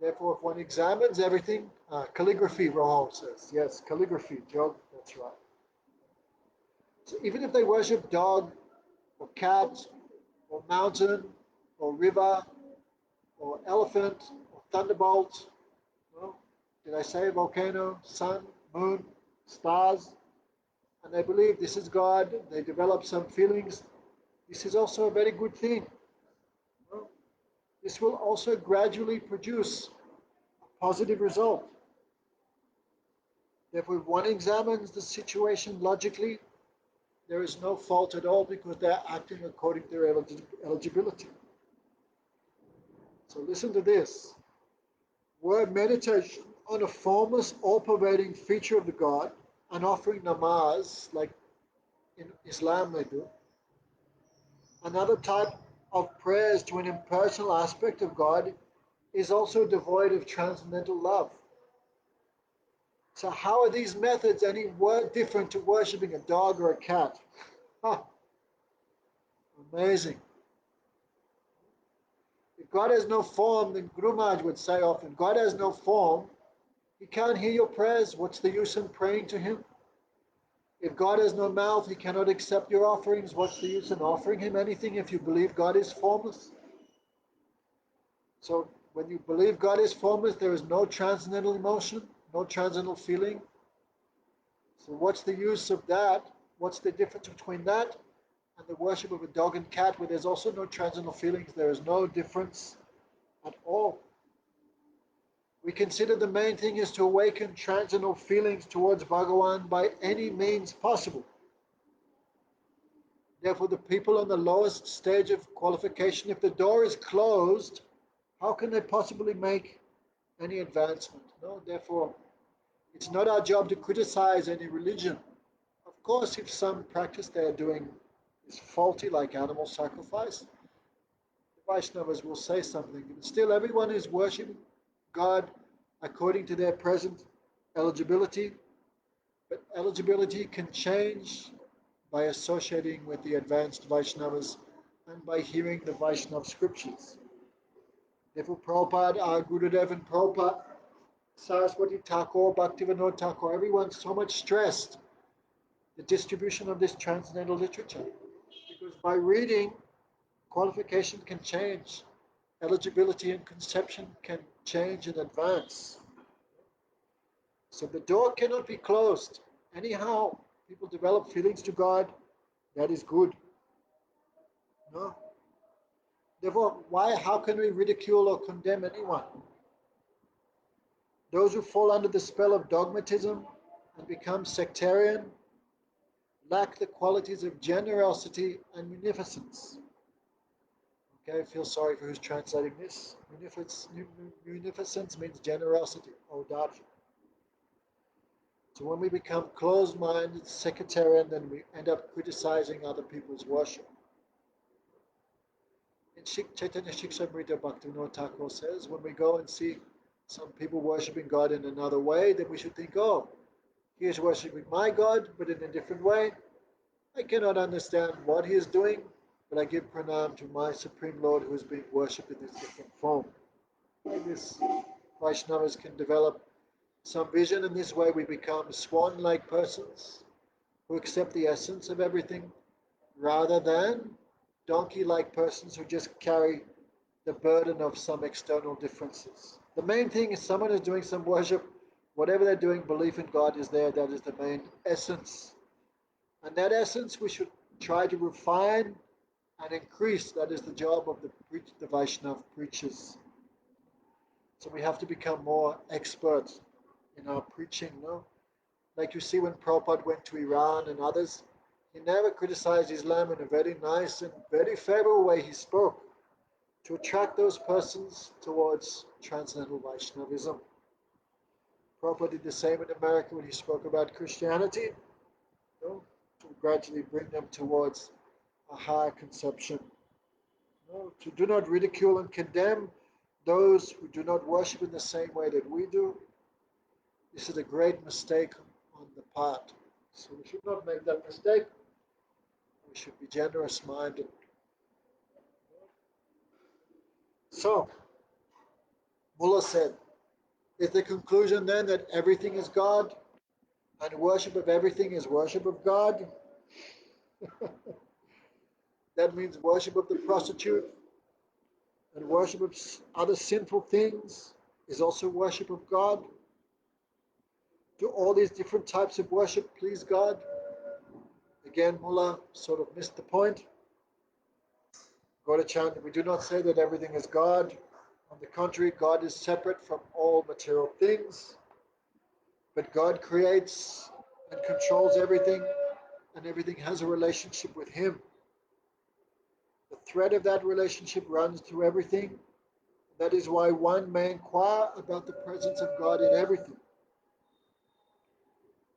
Therefore, if one examines everything, calligraphy, Rahul says. Yes, calligraphy, Joe, that's right. So even if they worship dog or cat or mountain or river or elephant or thunderbolt, no? Did I say volcano, sun, moon, stars? And they believe this is God, they develop some feelings. This is also a very good thing. No? This will also gradually produce a positive result. Therefore, if one examines the situation logically, there is no fault at all because they're acting according to their eligibility. So listen to this. Were meditation on a formless, all-pervading feature of the God and offering namaz, like in Islam they do, another type of prayers to an impersonal aspect of God is also devoid of transcendental love. So how are these methods any different to worshipping a dog or a cat? Amazing. If God has no form, then Guru Maharaj would say often, God has no form, He can't hear your prayers. What's the use in praying to Him? If God has no mouth, He cannot accept your offerings. What's the use in offering Him anything if you believe God is formless? So when you believe God is formless, there is no transcendental emotion, no transcendental feeling. So what's the use of that? What's the difference between that and the worship of a dog and cat where there's also no transcendental feelings? There is no difference at all. We consider the main thing is to awaken transcendental feelings towards Bhagavan by any means possible. Therefore, the people on the lowest stage of qualification, if the door is closed, how can they possibly make any advancement? No, therefore, it's not our job to criticize any religion. Of course, if some practice they are doing is faulty, like animal sacrifice, the Vaishnavas will say something. But still, everyone is worshipping God according to their present eligibility. But eligibility can change by associating with the advanced Vaishnavas and by hearing the Vaishnava scriptures. Therefore, Prabhupada, our Gurudev and Prabhupada, Saraswati Thakur, Bhaktivinoda Thakur, everyone's so much stressed the distribution of this transcendental literature. Because by reading, qualification can change, eligibility and conception can change in advance. So the door cannot be closed. Anyhow, people develop feelings to God, that is good. No? Therefore, how can we ridicule or condemn anyone? Those who fall under the spell of dogmatism and become sectarian lack the qualities of generosity and munificence. Okay, I feel sorry for who's translating this. Munificence means generosity, audarya. So when we become closed-minded, sectarian, then we end up criticizing other people's worship. In Chaitanya Shikshamrita Bhaktivinoda Thakur says, when we go and see some people worshiping God in another way, then we should think, oh, he is worshiping my God, but in a different way. I cannot understand what he is doing, but I give pranam to my Supreme Lord who is being worshipped in this different form. Like this, Vaishnavas can develop some vision. In this way, we become swan-like persons who accept the essence of everything, rather than donkey-like persons who just carry the burden of some external differences. The main thing is someone is doing some worship, whatever they're doing, belief in God is there, that is the main essence. And that essence we should try to refine and increase. That is the job of the Vaishnava preachers. So we have to become more expert in our preaching, no? Like you see when Prabhupada went to Iran and others, he never criticized Islam in a very nice and very favorable way. He spoke to attract those persons towards transcendental Vaishnavism. Prabhupada did the same in America when he spoke about Christianity, to gradually bring them towards a higher conception. To do not ridicule and condemn those who do not worship in the same way that we do. This is a great mistake on the part. So we should not make that mistake. We should be generous-minded. So, Mullah said, is the conclusion then that everything is God and worship of everything is worship of God? That means worship of the prostitute and worship of other sinful things is also worship of God? Do all these different types of worship please God? Again, Mullah sort of missed the point. Gaurachandra, we do not say that everything is God. On the contrary, God is separate from all material things. But God creates and controls everything, and everything has a relationship with Him. The thread of that relationship runs through everything. That is why one may inquire about the presence of God in everything.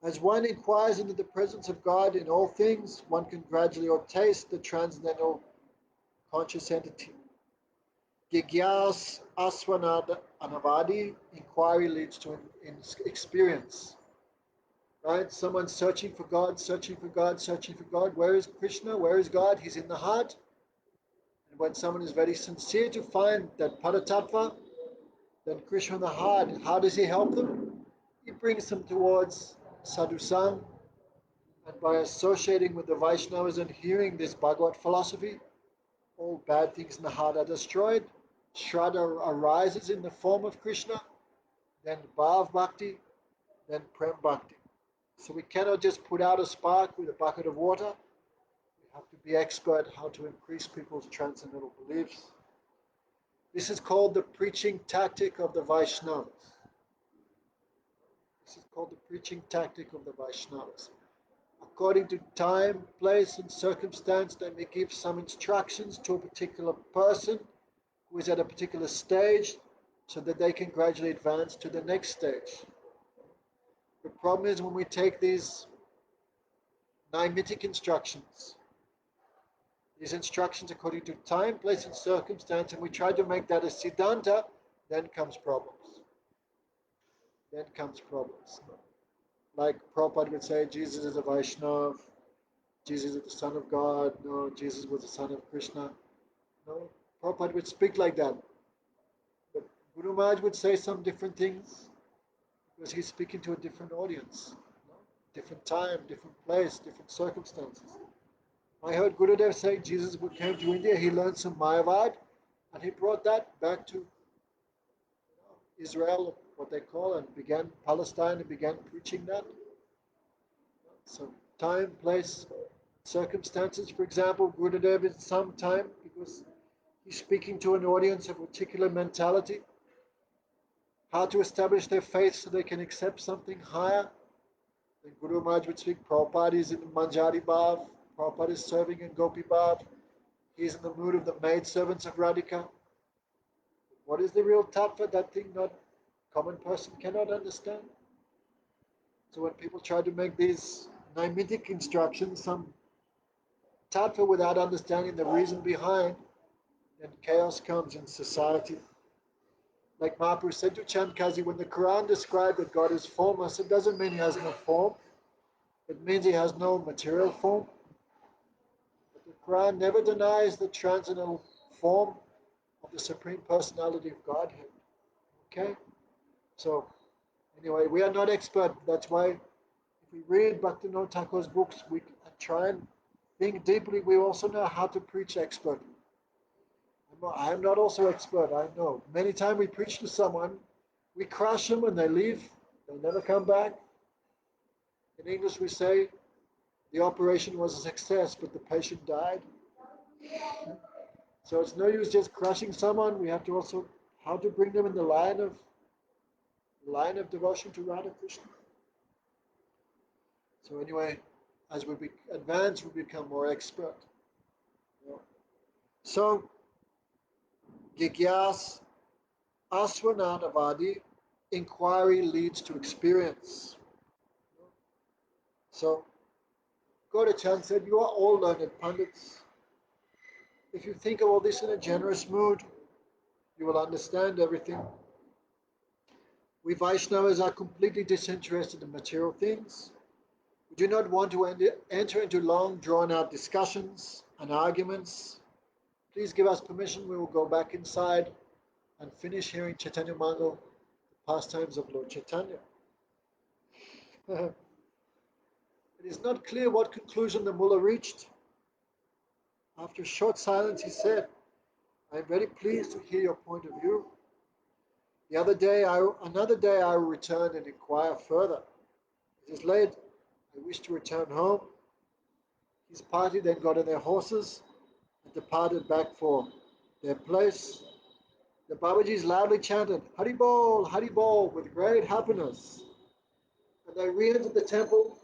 As one inquires into the presence of God in all things, one can gradually taste the transcendental conscious entity. Gigyas asvanada anavadi, inquiry leads to experience. Right? Someone searching for God, searching for God, searching for God. Where is Krishna? Where is God? He's in the heart. And when someone is very sincere to find that Paratattva, then Krishna in the heart, how does he help them? He brings them towards sadhusang, and by associating with the Vaishnavas and hearing this Bhagavad philosophy, all bad things in the heart are destroyed. Shraddha arises in the form of Krishna, then Bhav Bhakti, then Prem Bhakti. So we cannot just put out a spark with a bucket of water. We have to be expert how to increase people's transcendental beliefs. This is called the preaching tactic of the Vaishnavas. This is called the preaching tactic of the Vaishnavas. According to time, place, and circumstance, they may give some instructions to a particular person who is at a particular stage so that they can gradually advance to the next stage. The problem is when we take these nimitic instructions, these instructions according to time, place, and circumstance, and we try to make that a siddhanta, then comes problems. Then comes problems. Like Prabhupada would say, Jesus is a Vaishnav, Jesus is the Son of God, no, Jesus was the Son of Krishna. No, Prabhupada would speak like that. But Guru Maharaj would say some different things because he's speaking to a different audience, different time, different place, different circumstances. I heard Gurudev say Jesus came to India, he learned some Mayavad, and he brought that back to Israel, what they call, and began Palestine and began preaching that. So time, place, circumstances. For example, Gurudev is some time because he's speaking to an audience of a particular mentality, how to establish their faith so they can accept something higher. Then Guru Maharaj would speak, Prabhupada is in Manjari Bhav, Prabhupada is serving in Gopi Bhav, he's in the mood of the maid servants of Radhika. What is the real tattva? That thing not common person cannot understand. So when people try to make these Naimitic instructions some tattva without understanding the reason behind, then chaos comes in society. Like Mahaprabhu said to Chandkazi, when the Quran described that God is formless, it doesn't mean he has no form. It means he has no material form. But the Quran never denies the transcendental form of the Supreme Personality of Godhead. Okay? So, anyway, we are not expert. That's why if we read Bhaktivinoda Thakur's books, we try and think deeply. We also know how to preach expert. I'm not also expert, I know. Many times we preach to someone, we crush them and they leave. They never come back. In English we say, the operation was a success, but the patient died. So it's no use just crushing someone. We have to also how to bring them in the line of devotion to Radha Krishna. So anyway, as we advance, we become more expert. So Gigyas Aswanadavadi, inquiry leads to experience. So Gaurachan said, you are all learned Pandits. If you think of all this in a generous mood, you will understand everything. We Vaishnavas are completely disinterested in material things. We do not want to enter into long, drawn-out discussions and arguments. Please give us permission. We will go back inside and finish hearing Chaitanya Mangal, the pastimes of Lord Chaitanya. It is not clear what conclusion the mullah reached. After a short silence, he said, I am very pleased to hear your point of view. Another day I will return and inquire further. It is late. I wish to return home. His party then got on their horses and departed back for their place. The Babajis loudly chanted, Hari Bol, with great happiness. And they re-entered the temple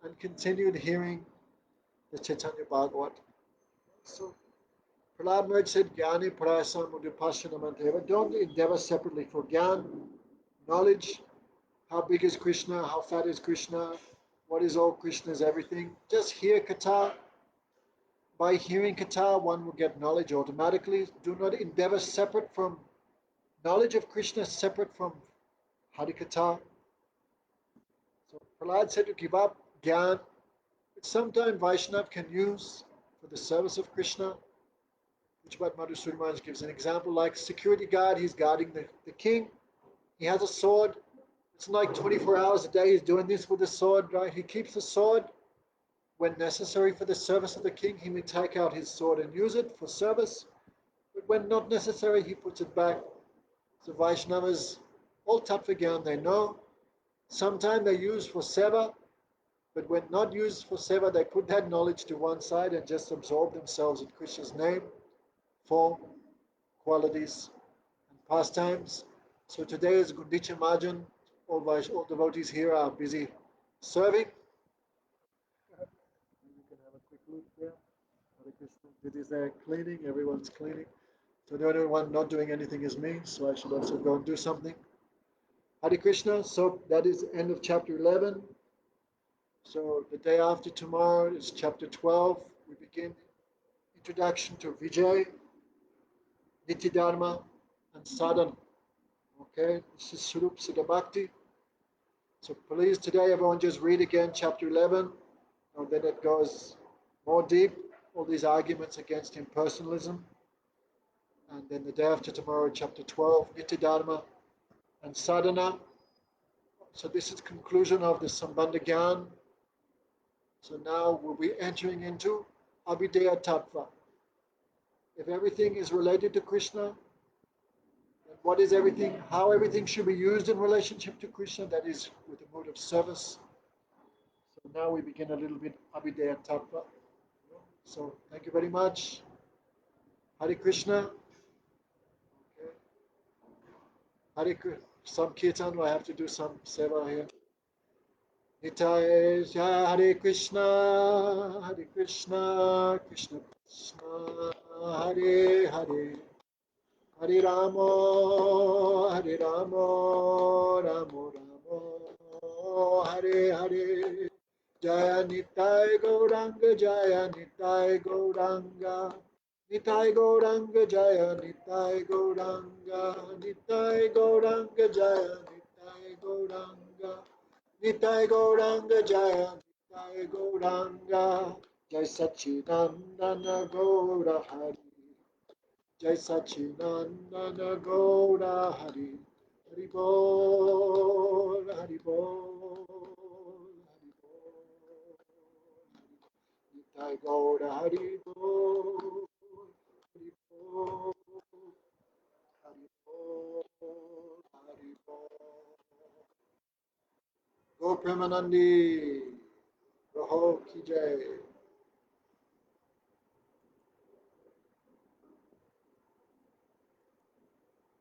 and continued hearing the Chaitanya Bhagavat. So Prahlad Maharaj said, Gyani Prayasam Udupasyanamanteva. Don't endeavor separately for Gyan, knowledge. How big is Krishna? How fat is Krishna? What is all Krishna is everything? Just hear Katha. By hearing Katha, one will get knowledge automatically. Do not endeavor separate from knowledge of Krishna, separate from Harikatha. So Prahlad said to give up Gyan, which sometimes Vaishnav can use for the service of Krishna. Which what Madhusuri Maharaj gives an example like security guard, he's guarding the king. He has a sword. It's like 24 hours a day he's doing this with the sword, right? He keeps the sword. When necessary for the service of the king, he may take out his sword and use it for service. But when not necessary, he puts it back. So Vaishnavas, all Tattva they know. Sometimes they use for seva, but when not used for seva, they put that knowledge to one side and just absorb themselves in Krishna's name, form, qualities, and pastimes. So today is Gundicha Majan. All devotees here are busy serving. You can have a quick look there. Hare Krishna. It is there cleaning. Everyone's cleaning. So the only one not doing anything is me. So I should also go and do something. Hare Krishna. So that is the end of chapter 11. So the day after tomorrow is chapter 12. We begin introduction to Vijay, Nitya-dharma, and Sadhana. Okay, this is Swarup Siddha Bhakti. So please today everyone just read again chapter 11, and then it goes more deep, all these arguments against impersonalism. And then the day after tomorrow, chapter 12, Nitya-dharma and sadhana. So this is conclusion of the Sambandha Gyan. So now we'll be entering into Abhideya Tattva. If everything is related to Krishna, then what is everything, how everything should be used in relationship to Krishna, that is with the mood of service. So now we begin a little bit Abhideya Tattva. So thank you very much. Hare Krishna. Okay. Hare Krishna. Some kirtan, I have to do some seva here. Nitai Hare Krishna, Hare Krishna, Krishna Krishna, Hare Hare, Hare Rama, Hare Rama, Rama Rama, Hare Hare. Jaya Nitai Gauranga, Jaya Nitai Gauranga, Nitai Gauranga, Jaya Nitai Gauranga, Nitai Gauranga, Jaya Nitai Gauranga. Nitai Gauranga Jaya, Nitai Gauranga, Jai Sachinandana Gaura Hari, Jai Sachinandana Gaura Hari, Hari Bol, Hari Bol, Hari Bol, Nitai Gaura Hari Bol, Hari Bol, Hari Bol, Hari Bol. Go Premanandi. Raho ki jai.